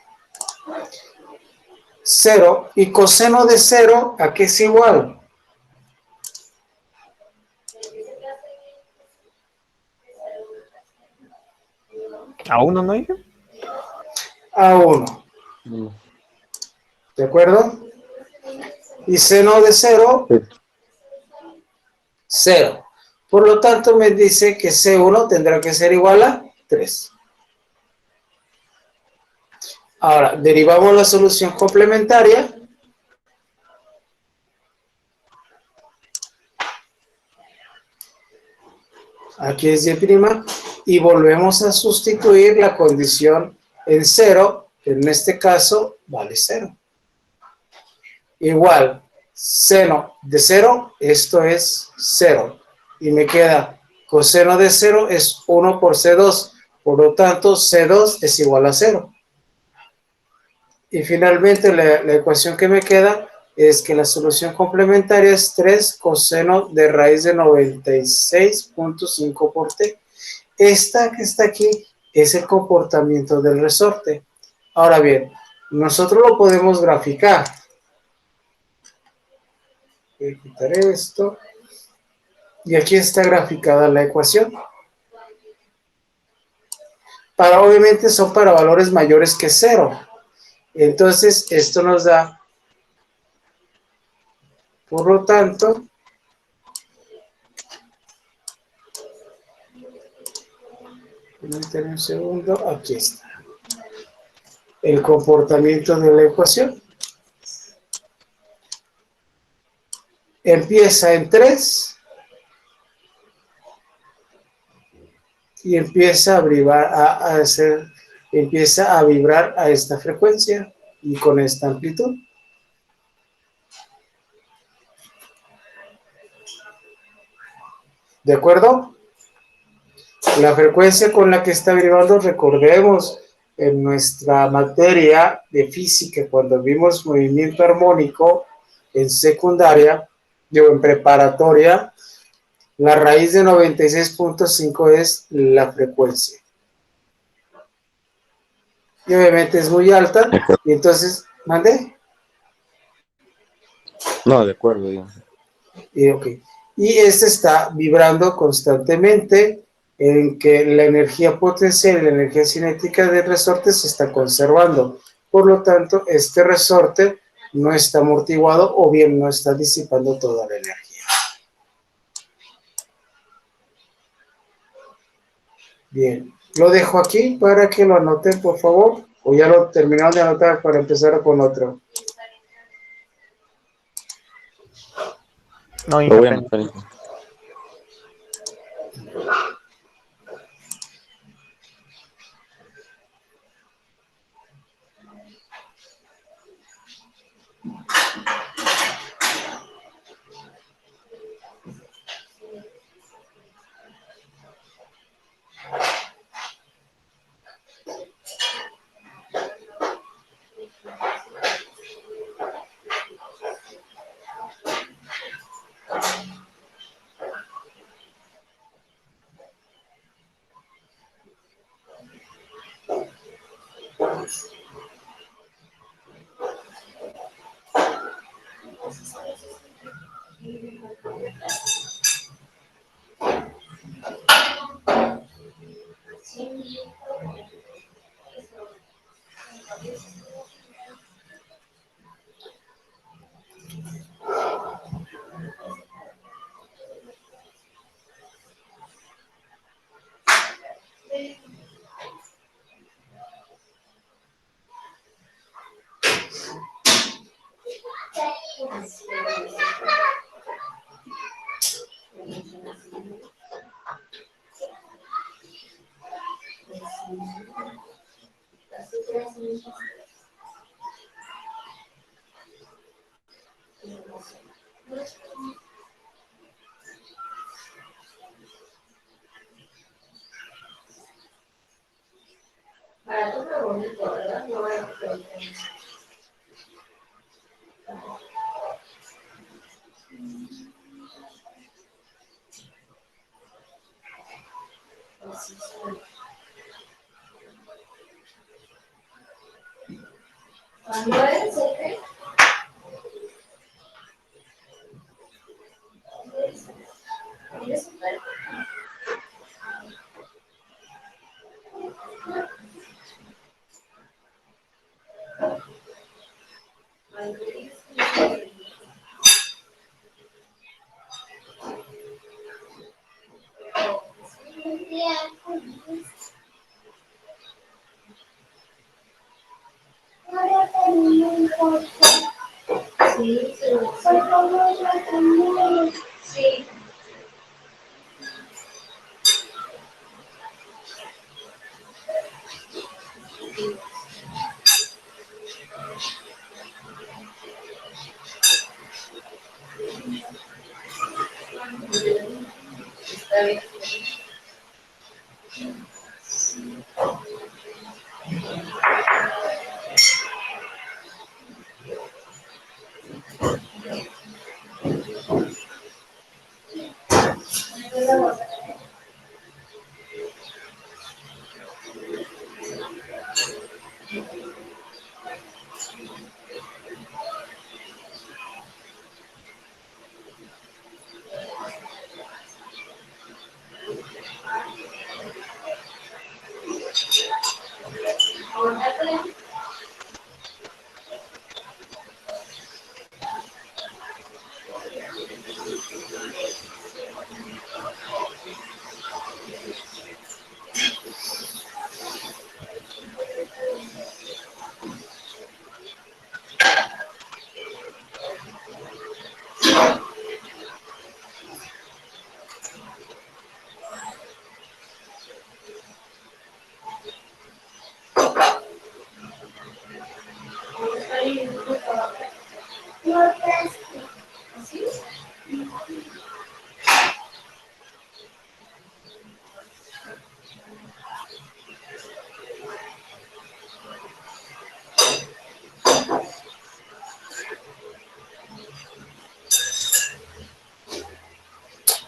0 y coseno de 0, ¿a qué es igual? ¿A 1 no, Inge? A 1. ¿De acuerdo? Y seno de 0, Sí. 0. Por lo tanto, me dice que C1 tendrá que ser igual a 3. Ahora, derivamos la solución complementaria. Aquí es Y', y volvemos a sustituir la condición en 0, que en este caso vale 0. Igual, seno de 0, esto es 0. Y me queda coseno de 0 es 1 por C2. Por lo tanto, C2 es igual a 0. Y finalmente la ecuación que me queda es que la solución complementaria es 3 coseno de raíz de 96.5 por t. Esta que está aquí es el comportamiento del resorte. Ahora bien, nosotros lo podemos graficar. Voy a quitar esto. Y aquí está graficada la ecuación. Obviamente son para valores mayores que 0. Entonces, esto nos da, por lo tanto, permítanme un segundo, aquí está. El comportamiento de la ecuación. Empieza en 3 y empieza a vibrar a esta frecuencia y con esta amplitud. ¿De acuerdo? La frecuencia con la que está vibrando, recordemos, en nuestra materia de física, cuando vimos movimiento armónico en secundaria, en preparatoria, la raíz de 96.5 es la frecuencia. Y obviamente es muy alta, y entonces, ¿mande? No, de acuerdo, digamos. Ok. Y este está vibrando constantemente, en que la energía potencial y la energía cinética del resorte se está conservando. Por lo tanto, este resorte no está amortiguado o bien no está disipando toda la energía. Bien, lo dejo aquí para que lo anoten, por favor. O ya lo terminaron de anotar para empezar con otro. No, Lo voy a apenas. anotar, hijo.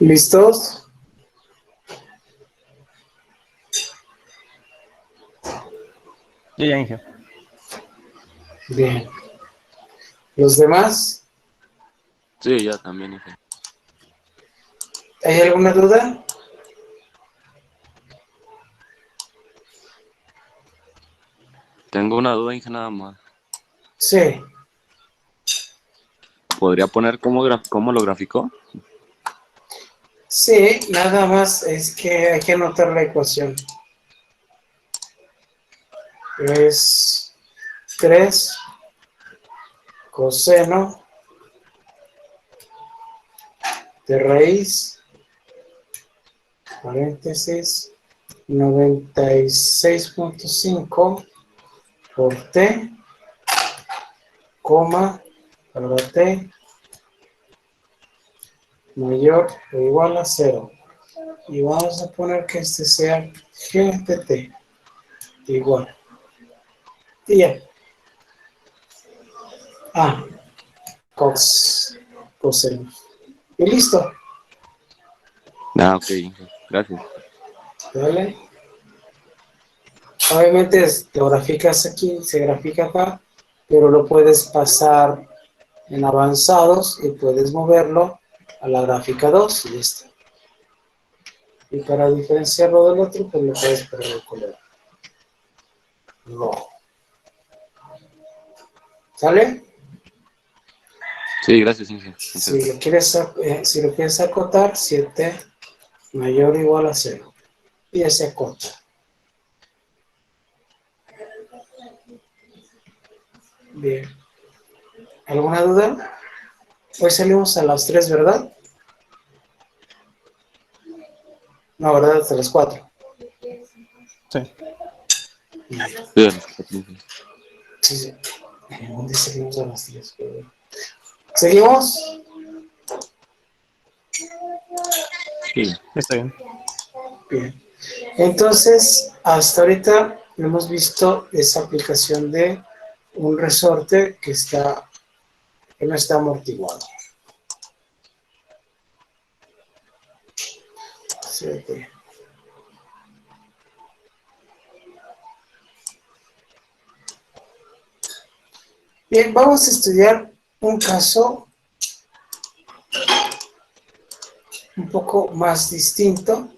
¿Listos? Yo ya Inge. Bien. ¿Los demás? Sí, ya también, Inge. ¿Hay alguna duda? Tengo una duda, Inge, nada más. Sí. ¿Podría poner cómo lo graficó? Sí, nada más es que hay que anotar la ecuación. Es 3 coseno de raíz, paréntesis, 96.5 por t, coma, para t mayor o igual a 0. Y vamos a poner que este sea g de t igual. Y ya. Ah, coseno. Y listo. Ah, ok, Inge. Gracias. ¿Vale? Obviamente lo graficas aquí, se grafica acá, pero lo puedes pasar en avanzados y puedes moverlo a la gráfica 2 y listo. Y para diferenciarlo del otro, pues le puedes poner el color rojo. ¿Sale? Sí, gracias, Inge. Muchas Si gracias. si lo quieres acotar, 7 mayor o igual a 0. Y ya se acota. Bien. ¿Alguna duda? Hoy salimos a las 3, ¿verdad? No, ¿verdad? Hasta las 4. Sí. Sí, Inge. Sí, sí. ¿Dónde salimos a las 3? ¿Seguimos? Sí. Está bien. Bien. Entonces, hasta ahorita hemos visto esa aplicación de un resorte que no está amortiguado. Sí, ok. Bien, vamos a estudiar un caso un poco más distinto.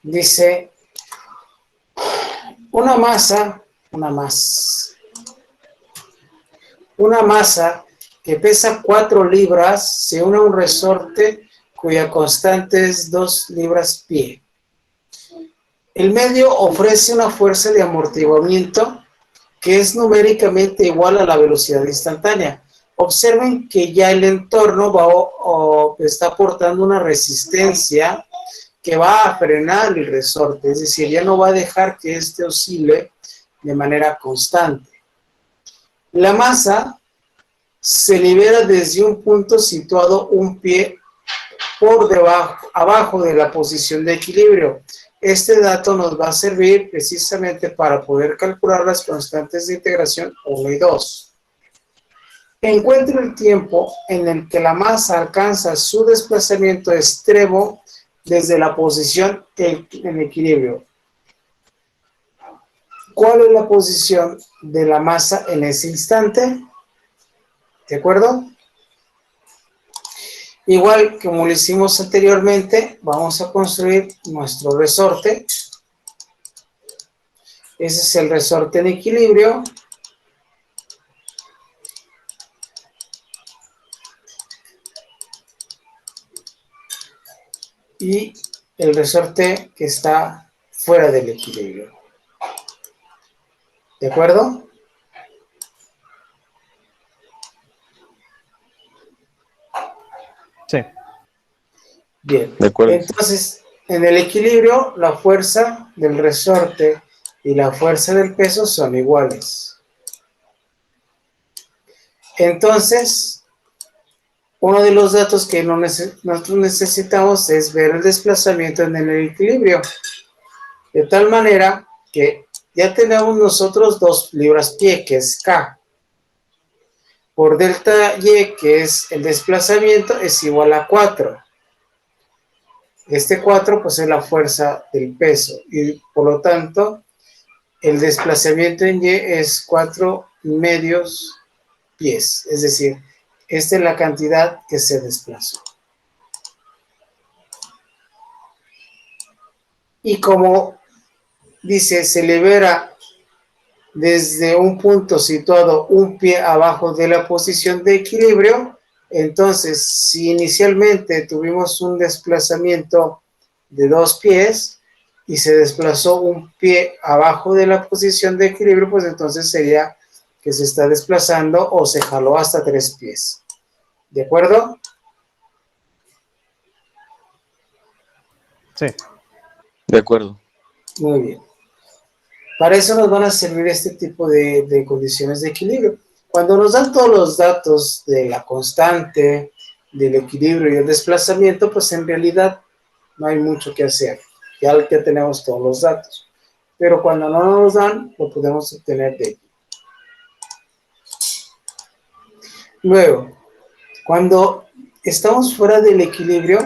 Dice, una masa que pesa 4 libras se une a un resorte cuya constante es 2 libras pie. El medio ofrece una fuerza de amortiguamiento que es numéricamente igual a la velocidad instantánea. Observen que ya el entorno está aportando una resistencia que va a frenar el resorte, es decir, ya no va a dejar que este oscile de manera constante. La masa se libera desde un punto situado un pie por debajo, abajo de la posición de equilibrio. Este dato nos va a servir precisamente para poder calcular las constantes de integración 1 y 2. Encuentre el tiempo en el que la masa alcanza su desplazamiento extremo desde la posición en equilibrio. ¿Cuál es la posición de la masa en ese instante? ¿De acuerdo? Igual que como lo hicimos anteriormente, vamos a construir nuestro resorte. Ese es el resorte en equilibrio. Y el resorte que está fuera del equilibrio. ¿De acuerdo? Sí. Bien. De acuerdo. Entonces, en el equilibrio, la fuerza del resorte y la fuerza del peso son iguales. Entonces, uno de los datos que nosotros necesitamos es ver el desplazamiento en el equilibrio. De tal manera que ya tenemos nosotros 2 libras-pie, que es K. Por delta Y, que es el desplazamiento, es igual a 4. Este 4 pues es la fuerza del peso y por lo tanto el desplazamiento en Y es 4 medios pies, es decir, esta es la cantidad que se desplazó. Y como dice, se libera desde un punto situado un pie abajo de la posición de equilibrio, entonces si inicialmente tuvimos un desplazamiento de 2 pies y se desplazó un pie abajo de la posición de equilibrio, pues entonces sería que se está desplazando o se jaló hasta 3 pies. ¿De acuerdo? Sí. De acuerdo. Muy bien. Para eso nos van a servir este tipo de condiciones de equilibrio. Cuando nos dan todos los datos de la constante, del equilibrio y el desplazamiento, pues en realidad no hay mucho que hacer. Ya tenemos todos los datos. Pero cuando no nos los dan, lo podemos obtener de aquí. Luego, cuando estamos fuera del equilibrio,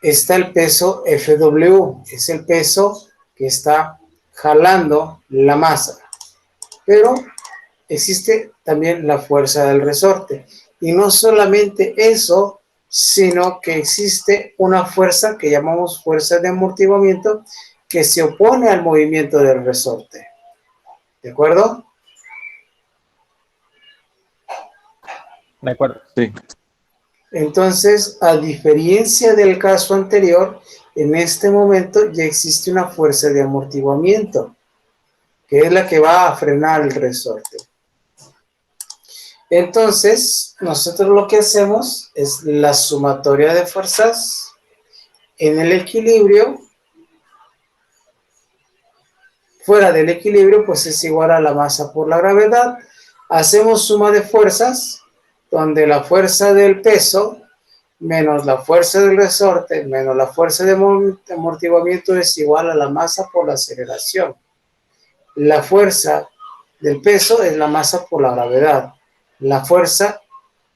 está el peso FW, es el peso que está jalando la masa. Pero existe también la fuerza del resorte. Y no solamente eso, sino que existe una fuerza que llamamos fuerza de amortiguamiento que se opone al movimiento del resorte. ¿De acuerdo? De acuerdo. Sí. Entonces, a diferencia del caso anterior, en este momento ya existe una fuerza de amortiguamiento, que es la que va a frenar el resorte. Entonces, nosotros lo que hacemos es la sumatoria de fuerzas en el equilibrio. Fuera del equilibrio, pues es igual a la masa por la gravedad. Hacemos suma de fuerzas, donde la fuerza del peso menos la fuerza del resorte menos la fuerza de amortiguamiento es igual a la masa por la aceleración. La fuerza del peso es la masa por la gravedad. La fuerza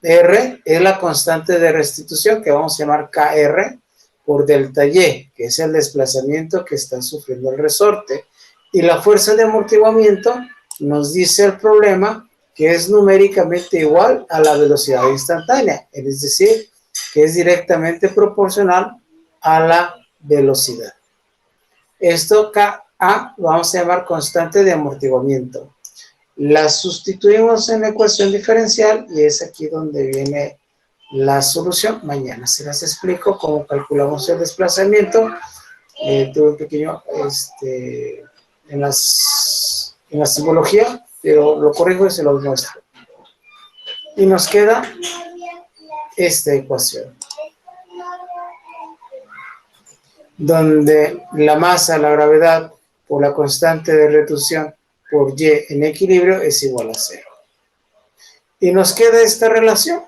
R es la constante de restitución que vamos a llamar KR por delta Y, que es el desplazamiento que está sufriendo el resorte. Y la fuerza de amortiguamiento nos dice el problema que es numéricamente igual a la velocidad instantánea, es decir, que es directamente proporcional a la velocidad. Esto Ka lo vamos a llamar constante de amortiguamiento. La sustituimos en la ecuación diferencial y es aquí donde viene la solución. Mañana se las explico cómo calculamos el desplazamiento. Tuve un pequeño en la simbología, pero lo corrijo y se los muestro. Y nos queda esta ecuación, donde la masa, la gravedad por la constante de reducción por y en equilibrio es igual a 0. Y nos queda esta relación.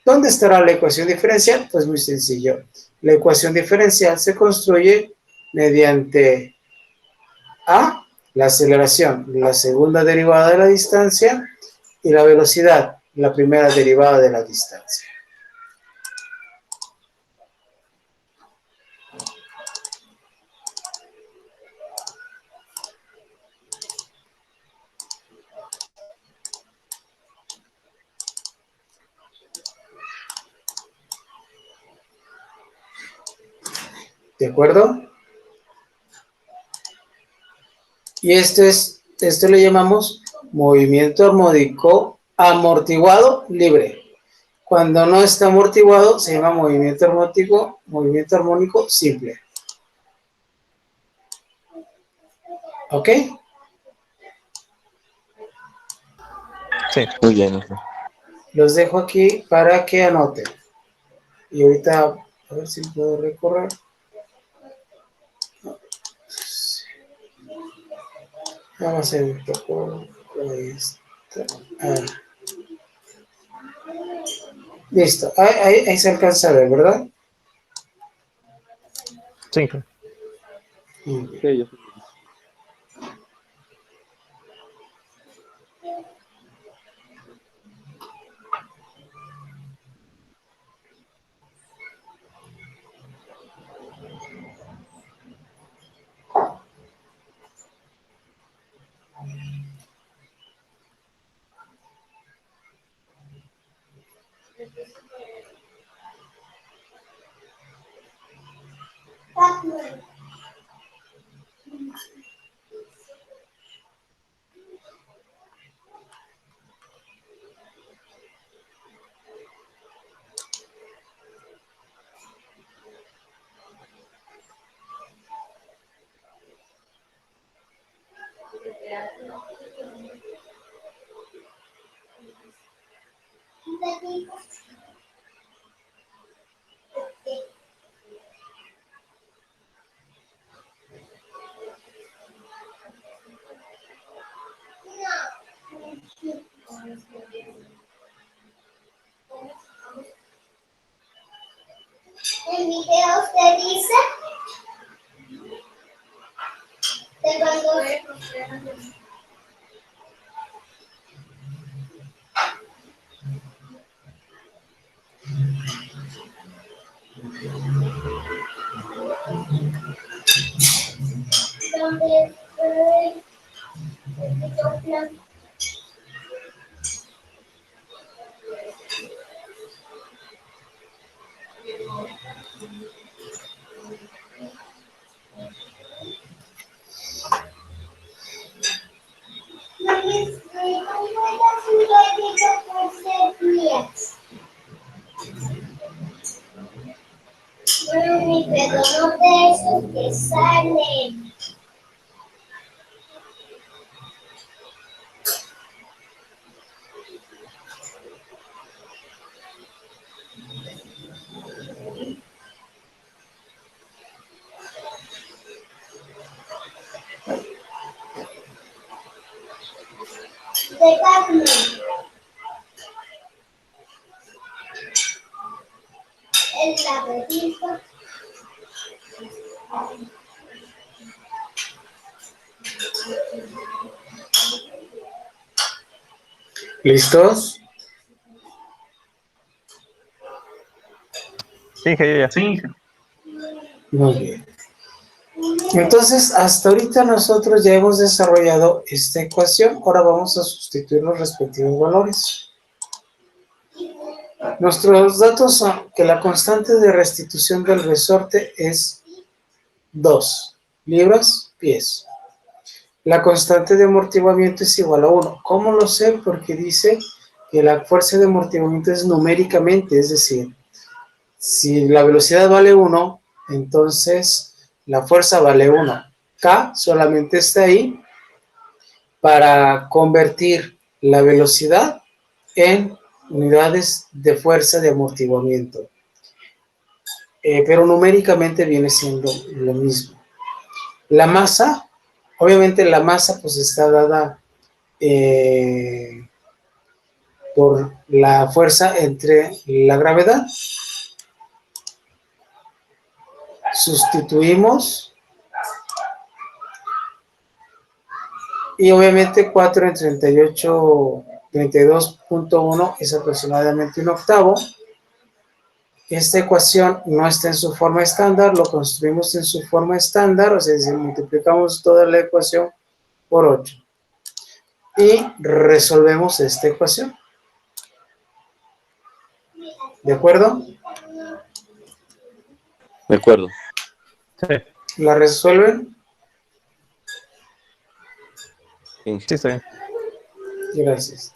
¿Dónde estará la ecuación diferencial? Pues muy sencillo. La ecuación diferencial se construye mediante A, la aceleración, la segunda derivada de la distancia, y la velocidad, la primera derivada de la distancia. ¿De acuerdo? Y esto le llamamos movimiento armónico amortiguado libre. Cuando no está amortiguado se llama movimiento armónico simple. ¿Ok? Sí. Muy bien. Los dejo aquí para que anoten. Y ahorita, a ver si puedo recorrer. Vamos a ver un poco. Ahí está. Listo. Ahí se alcanza a ver, ¿verdad? Sí. Muy bien. Sí, yo sé. El video usted dice, de cuando donde mi pedo de esos que salen. De Batman. El laberinto. ¿Listos? Sí, que yo ya. Sí, Muy bien. Entonces, hasta ahorita nosotros ya hemos desarrollado esta ecuación. Ahora vamos a sustituir los respectivos valores. Nuestros datos son que la constante de restitución del resorte es 2 libras-pies. La constante de amortiguamiento es igual a 1. ¿Cómo lo sé? Porque dice que la fuerza de amortiguamiento es numéricamente, es decir, si la velocidad vale 1, entonces la fuerza vale 1. K solamente está ahí para convertir la velocidad en unidades de fuerza de amortiguamiento. Pero numéricamente viene siendo lo mismo. La masa, obviamente la masa pues está dada por la fuerza entre la gravedad. Sustituimos y obviamente 4 en 38, 32.1 es aproximadamente un octavo. Esta ecuación no está en su forma estándar, lo construimos en su forma estándar, o sea, si multiplicamos toda la ecuación por 8 y resolvemos esta ecuación. ¿De acuerdo? De acuerdo. Sí, ¿La resuelven? Sí. sí, está bien. Gracias.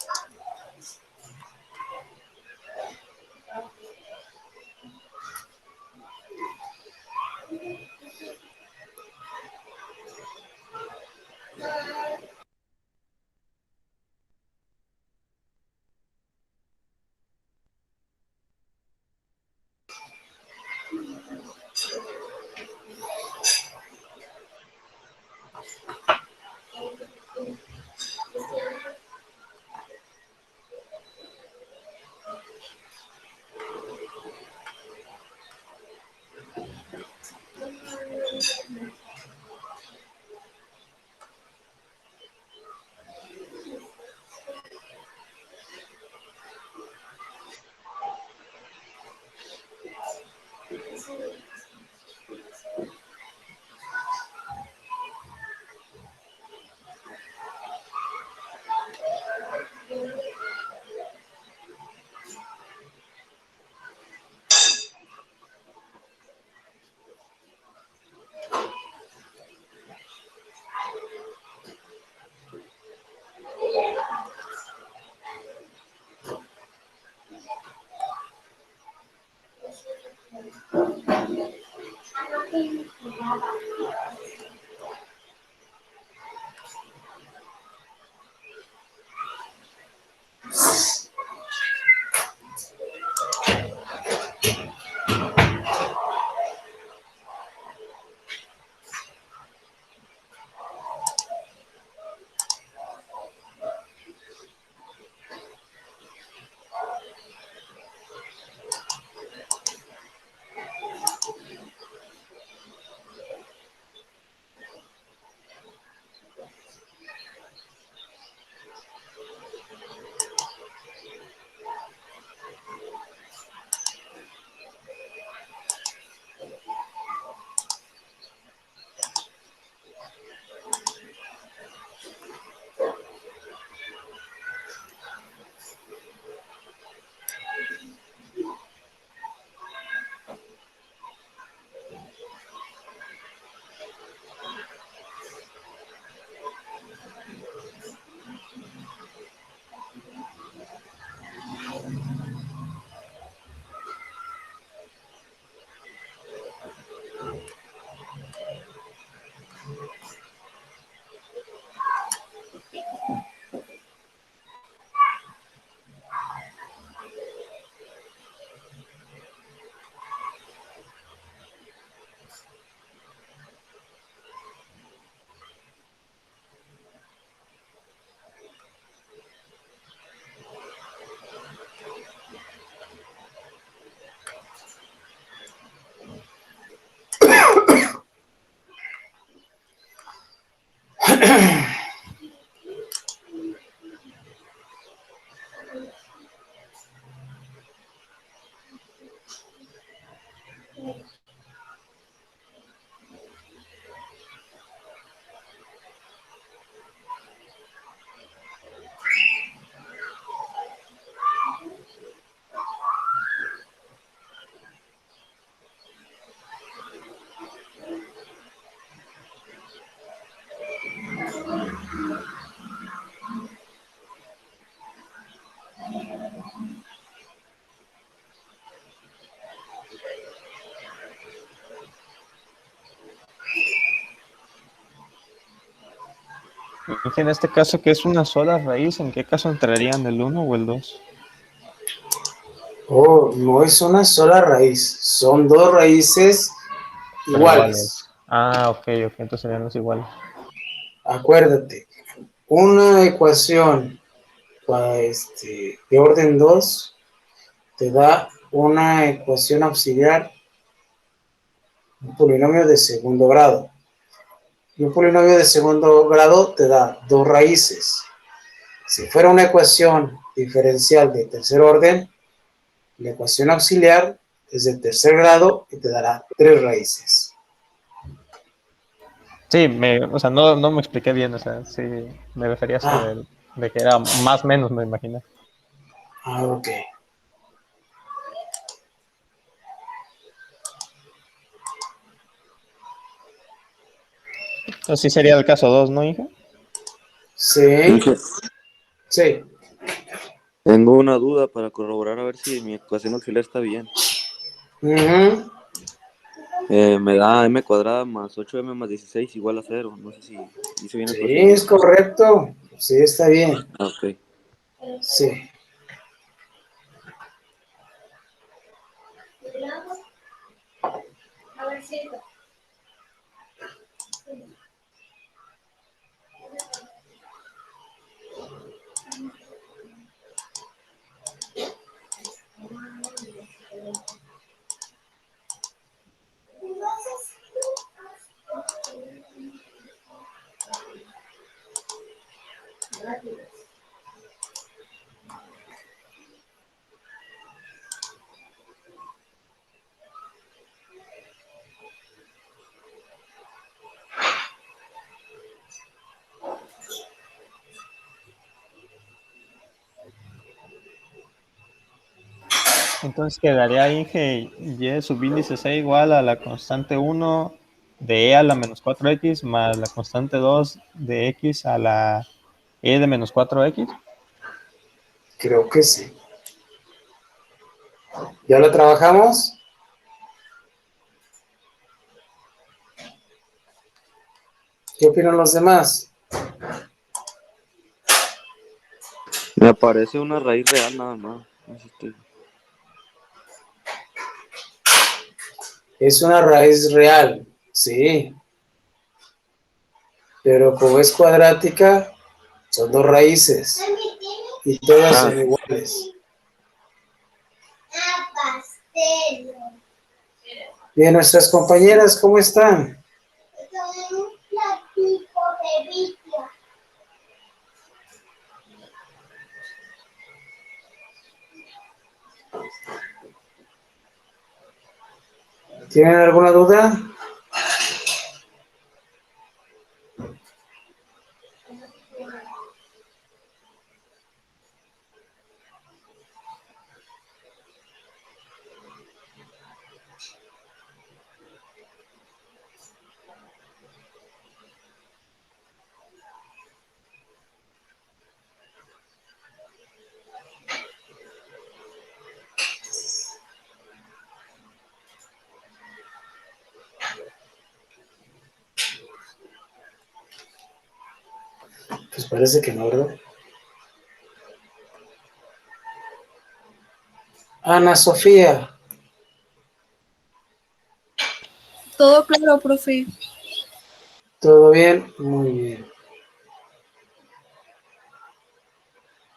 Y en este caso, que es una sola raíz, ¿en qué caso entrarían el 1 o el 2? Oh, no es una sola raíz, son dos raíces iguales. Ah, ok, entonces serían los iguales. Acuérdate, una ecuación de orden 2 te da una ecuación auxiliar, un polinomio de segundo grado. Y un polinomio de segundo grado te da dos raíces. Si fuera una ecuación diferencial de tercer orden, la ecuación auxiliar es de tercer grado y te dará tres raíces. Sí, o sea, no me expliqué bien, o sea, sí, me refería a eso de que era más o menos, me imagino. Ok. Entonces sí sería el caso 2, ¿no, hija? Sí, sí. Tengo una duda para corroborar a ver si mi ecuación auxiliar está bien. Uh-huh. Me da m cuadrada más 8m más 16 igual a 0. No sé si hice bien el Sí, es procedimiento. correcto. Sí, está bien. Ah, ok. Sí. Entonces quedaría ahí que y subíndice C igual a la constante 1 de E a la menos 4X más la constante 2 de X a la E de menos 4X. Creo que sí. ¿Ya lo trabajamos? ¿Qué opinan los demás? Me aparece una raíz real nada más. No sé si Es una raíz real, sí. Pero como es cuadrática, son dos raíces. Y todas son iguales. Bien, nuestras compañeras, ¿cómo están? ¿Tienen alguna duda? Pues parece que no, ¿verdad? Ana Sofía, Todo claro, profe. ¿todo bien? Muy bien.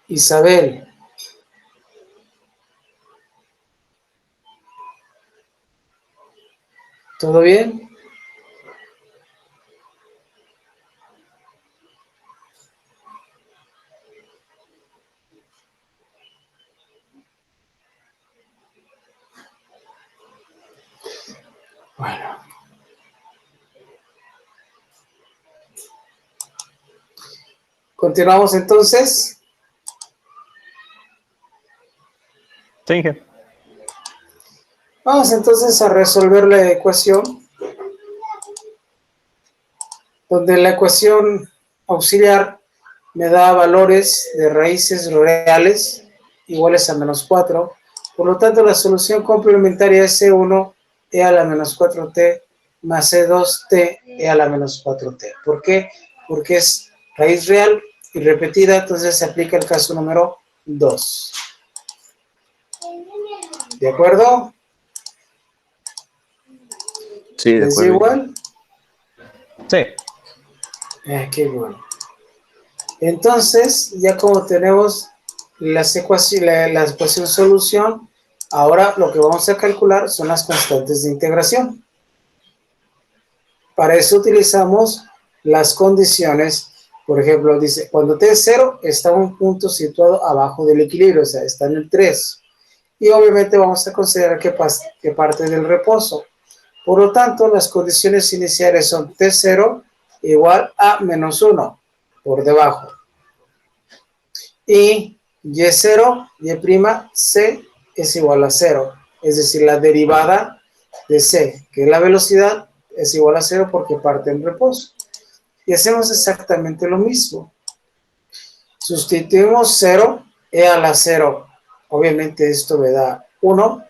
Isabel, ¿todo bien? Bueno. Continuamos entonces. Sí, hija. Vamos entonces a resolver la ecuación, donde la ecuación auxiliar me da valores de raíces reales iguales a menos 4. Por lo tanto, la solución complementaria es C1 e a la menos 4t más C2t e a la menos 4t. ¿Por qué? Porque es raíz real y repetida, entonces se aplica el caso número 2. ¿De acuerdo? sí, de ¿Les da acuerdo. igual? Sí, Qué bueno. Entonces, ya como tenemos la ecuación solución, ahora lo que vamos a calcular son las constantes de integración. Para eso utilizamos las condiciones. Por ejemplo, dice, cuando t es 0, está un punto situado abajo del equilibrio, o sea, está en el 3. Y obviamente vamos a considerar que parte del reposo. Por lo tanto, las condiciones iniciales son t0 igual a menos 1 por debajo. Y y0, c es igual a 0. Es decir, la derivada de c, que es la velocidad, es igual a 0 porque parte en reposo. Y hacemos exactamente lo mismo. Sustituimos 0, e a la 0. Obviamente esto me da 1.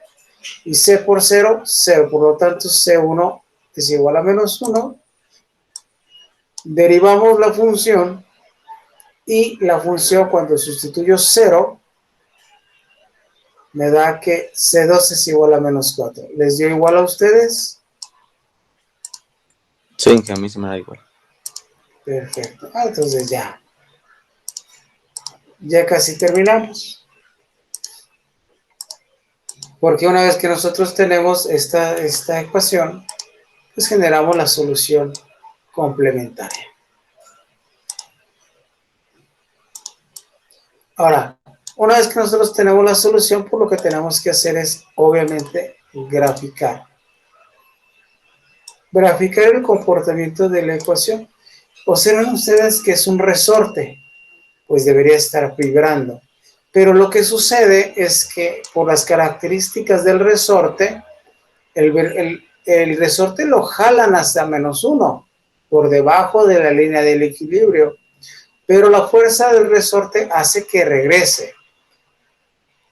Y c por 0, 0. Por lo tanto, c1 es igual a menos 1. Derivamos la función. Y la función cuando sustituyo 0, me da que C2 es igual a menos 4. ¿Les dio igual a ustedes? Sí, que a mí se me da igual. Perfecto. Entonces ya. Ya casi terminamos. Porque una vez que nosotros tenemos esta ecuación, pues generamos la solución complementaria. Ahora, una vez que nosotros tenemos la solución, pues lo que tenemos que hacer es, obviamente, graficar. Graficar el comportamiento de la ecuación. Observen ustedes que es un resorte, pues debería estar vibrando. Pero lo que sucede es que por las características del resorte, el resorte lo jalan hasta menos 1, por debajo de la línea del equilibrio. Pero la fuerza del resorte hace que regrese.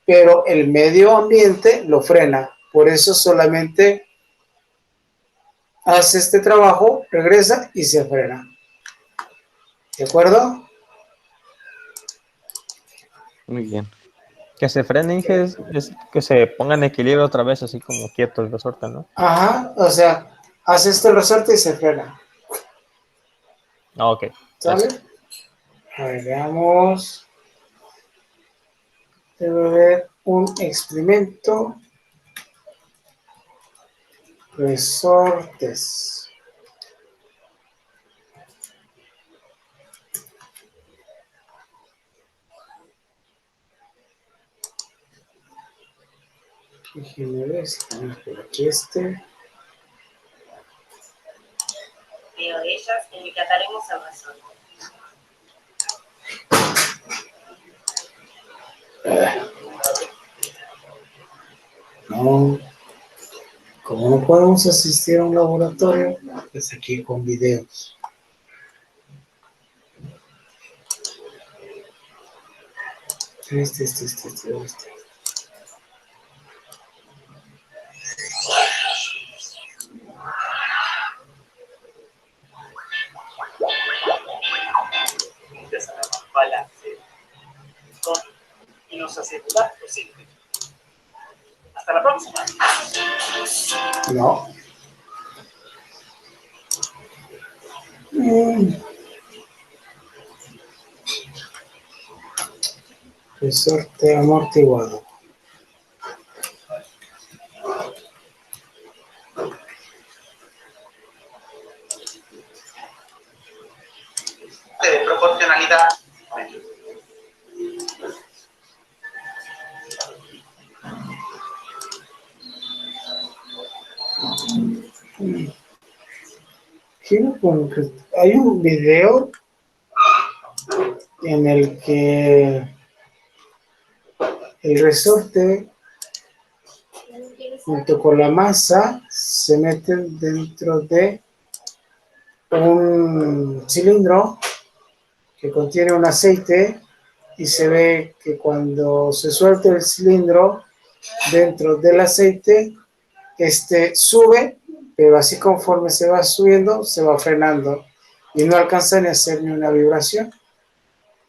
Pero el medio ambiente lo frena. Por eso solamente hace este trabajo, regresa y se frena. ¿De acuerdo? Muy bien. que se frene, Inge, es que se ponga en equilibrio otra vez, así como quieto el resorte, ¿no? Ajá, o sea, hace este resorte y se frena. Ah, ok. ¿Sale? A ver, veamos. Debe haber un experimento. Resortes. Déjenme ver si tenemos por aquí Veo de ellas en el que ataremos el resorte. No. Como no podemos asistir a un laboratorio, pues aquí con videos. Este. Desarrollamos balance y nos asegura posible. Hasta la próxima. No. Resorte amortiguado. De proporcionalidad. Hay un video en el que el resorte junto con la masa se meten dentro de un cilindro que contiene un aceite y se ve que cuando se suelta el cilindro dentro del aceite, sube, pero así conforme se va subiendo, se va frenando y no alcanza ni a hacer ni una vibración.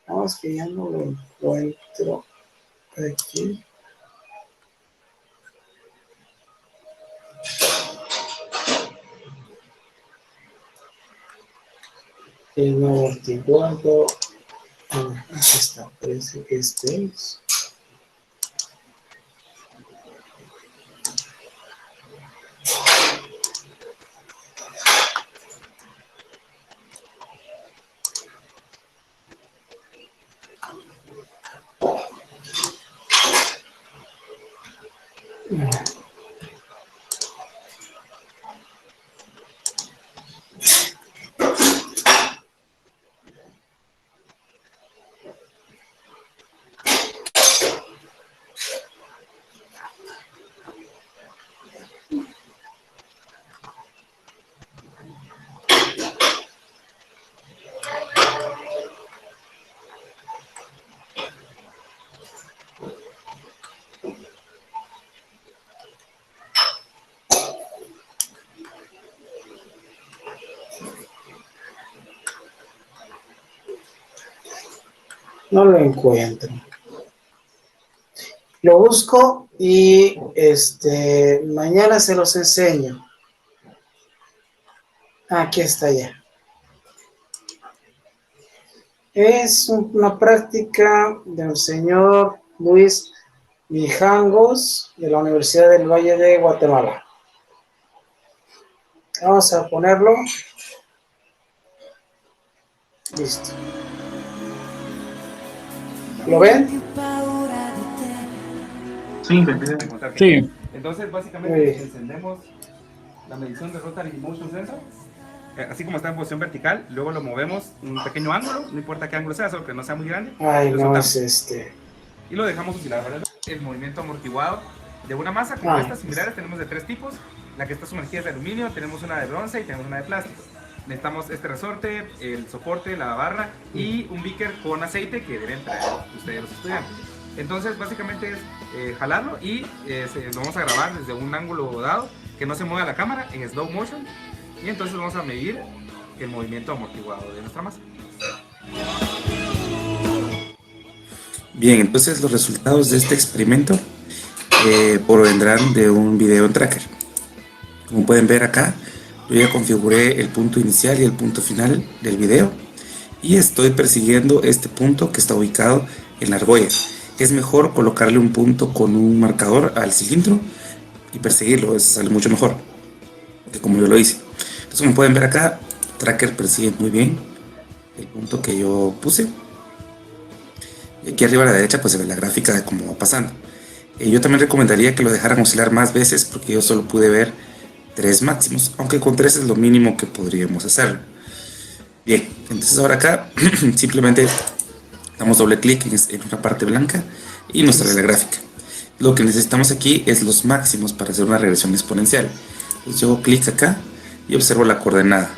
Vamos que ya no lo encuentro aquí. el amortiguado. Aquí está, parece que este es. No lo encuentro. Lo busco y mañana se los enseño. Aquí está ya. Es una práctica del señor Luis Mijangos de la Universidad del Valle de Guatemala. Vamos a ponerlo. Listo. ¿Lo ven? Sí, perfecto. Sí. Entonces, Muy básicamente, bien. encendemos la medición de Rotary Motion Sensor. Así como está en posición vertical, luego lo movemos un pequeño ángulo, no importa qué ángulo sea, solo que no sea muy grande. Ay, Lo no, soltamos. es Y lo dejamos oscilar, ¿verdad? El movimiento amortiguado de una masa como estas similares tenemos de 3 tipos. La que está sumergida es de aluminio, tenemos una de bronce y tenemos una de plástico. Necesitamos este resorte, el soporte, la barra y un beaker con aceite que deben traer ustedes los estudiantes. Entonces básicamente es jalarlo y lo vamos a grabar desde un ángulo dado que no se mueva la cámara en slow motion y entonces vamos a medir el movimiento amortiguado de nuestra masa. Bien, entonces los resultados de este experimento provendrán de un video en Tracker. Como pueden ver acá, yo ya configuré el punto inicial y el punto final del video y estoy persiguiendo este punto que está ubicado en la argolla. Es mejor colocarle un punto con un marcador al cilindro y perseguirlo, eso sale mucho mejor que como yo lo hice. Entonces, como pueden ver acá, Tracker persigue muy bien el punto que yo puse. Y aquí arriba a la derecha pues se ve la gráfica de cómo va pasando. Yo también recomendaría que lo dejaran oscilar más veces porque yo solo pude ver 3 máximos, aunque con 3 es lo mínimo que podríamos hacerlo. Bien, entonces ahora acá simplemente damos doble clic en una parte blanca y nos sale la gráfica. Lo que necesitamos aquí es los máximos para hacer una regresión exponencial. Entonces yo hago clic acá y observo la coordenada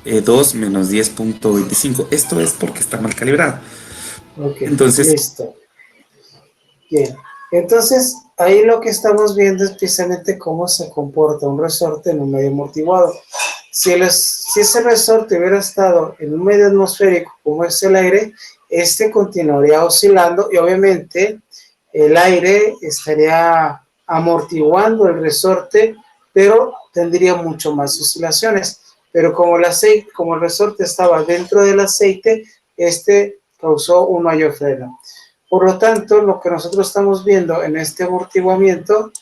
2 menos 10.25. Esto es porque está mal calibrado. Ok, Entonces, listo. Bien, entonces ahí lo que estamos viendo es precisamente cómo se comporta un resorte en un medio amortiguado. Si ese resorte hubiera estado en un medio atmosférico como es el aire, este continuaría oscilando y obviamente el aire estaría amortiguando el resorte, pero tendría mucho más oscilaciones. Pero como el resorte estaba dentro del aceite, este causó un mayor freno. Por lo tanto, lo que nosotros estamos viendo en este amortiguamiento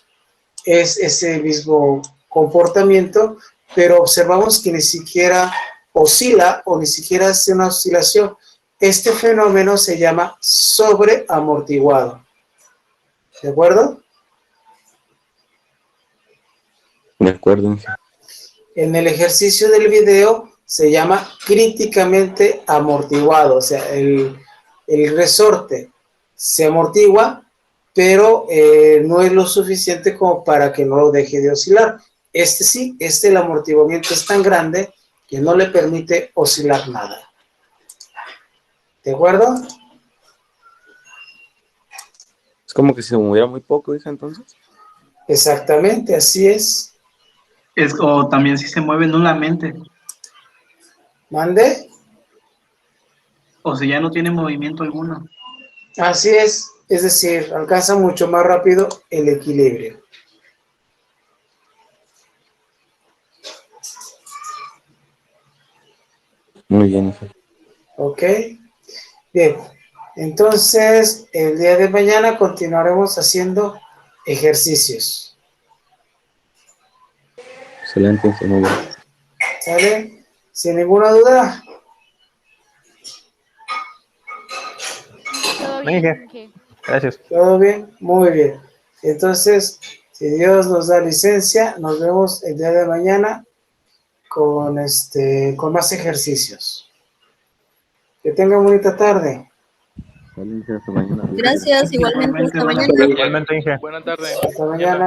es ese mismo comportamiento, pero observamos que ni siquiera oscila o ni siquiera hace una oscilación. Este fenómeno se llama sobreamortiguado. ¿De acuerdo? De acuerdo. En el ejercicio del video se llama críticamente amortiguado, o sea, el resorte se amortigua, pero no es lo suficiente como para que no lo deje de oscilar. Sí, el amortiguamiento es tan grande que no le permite oscilar nada. ¿De acuerdo? Es como que si se moviera muy poco, dice entonces. Exactamente, así es. O también si se mueve nulamente, ¿Mande? o si ya no tiene movimiento alguno. Así es decir, alcanza mucho más rápido el equilibrio. Muy bien, Inge. ¿Ok? Bien. Entonces, el día de mañana continuaremos haciendo ejercicios. Excelente, Inge, muy bien. ¿Sale? Sin ninguna duda. Todo Inge. bien, Inge. Gracias. ¿Todo bien? Muy bien. Entonces, si Dios nos da licencia, nos vemos el día de mañana con más ejercicios. Que tengan bonita tarde. Vale, Inge, hasta mañana. Gracias, igualmente. Hasta Igualmente, buenas mañana. Igualmente, Inge. Buenas tardes. Hasta mañana.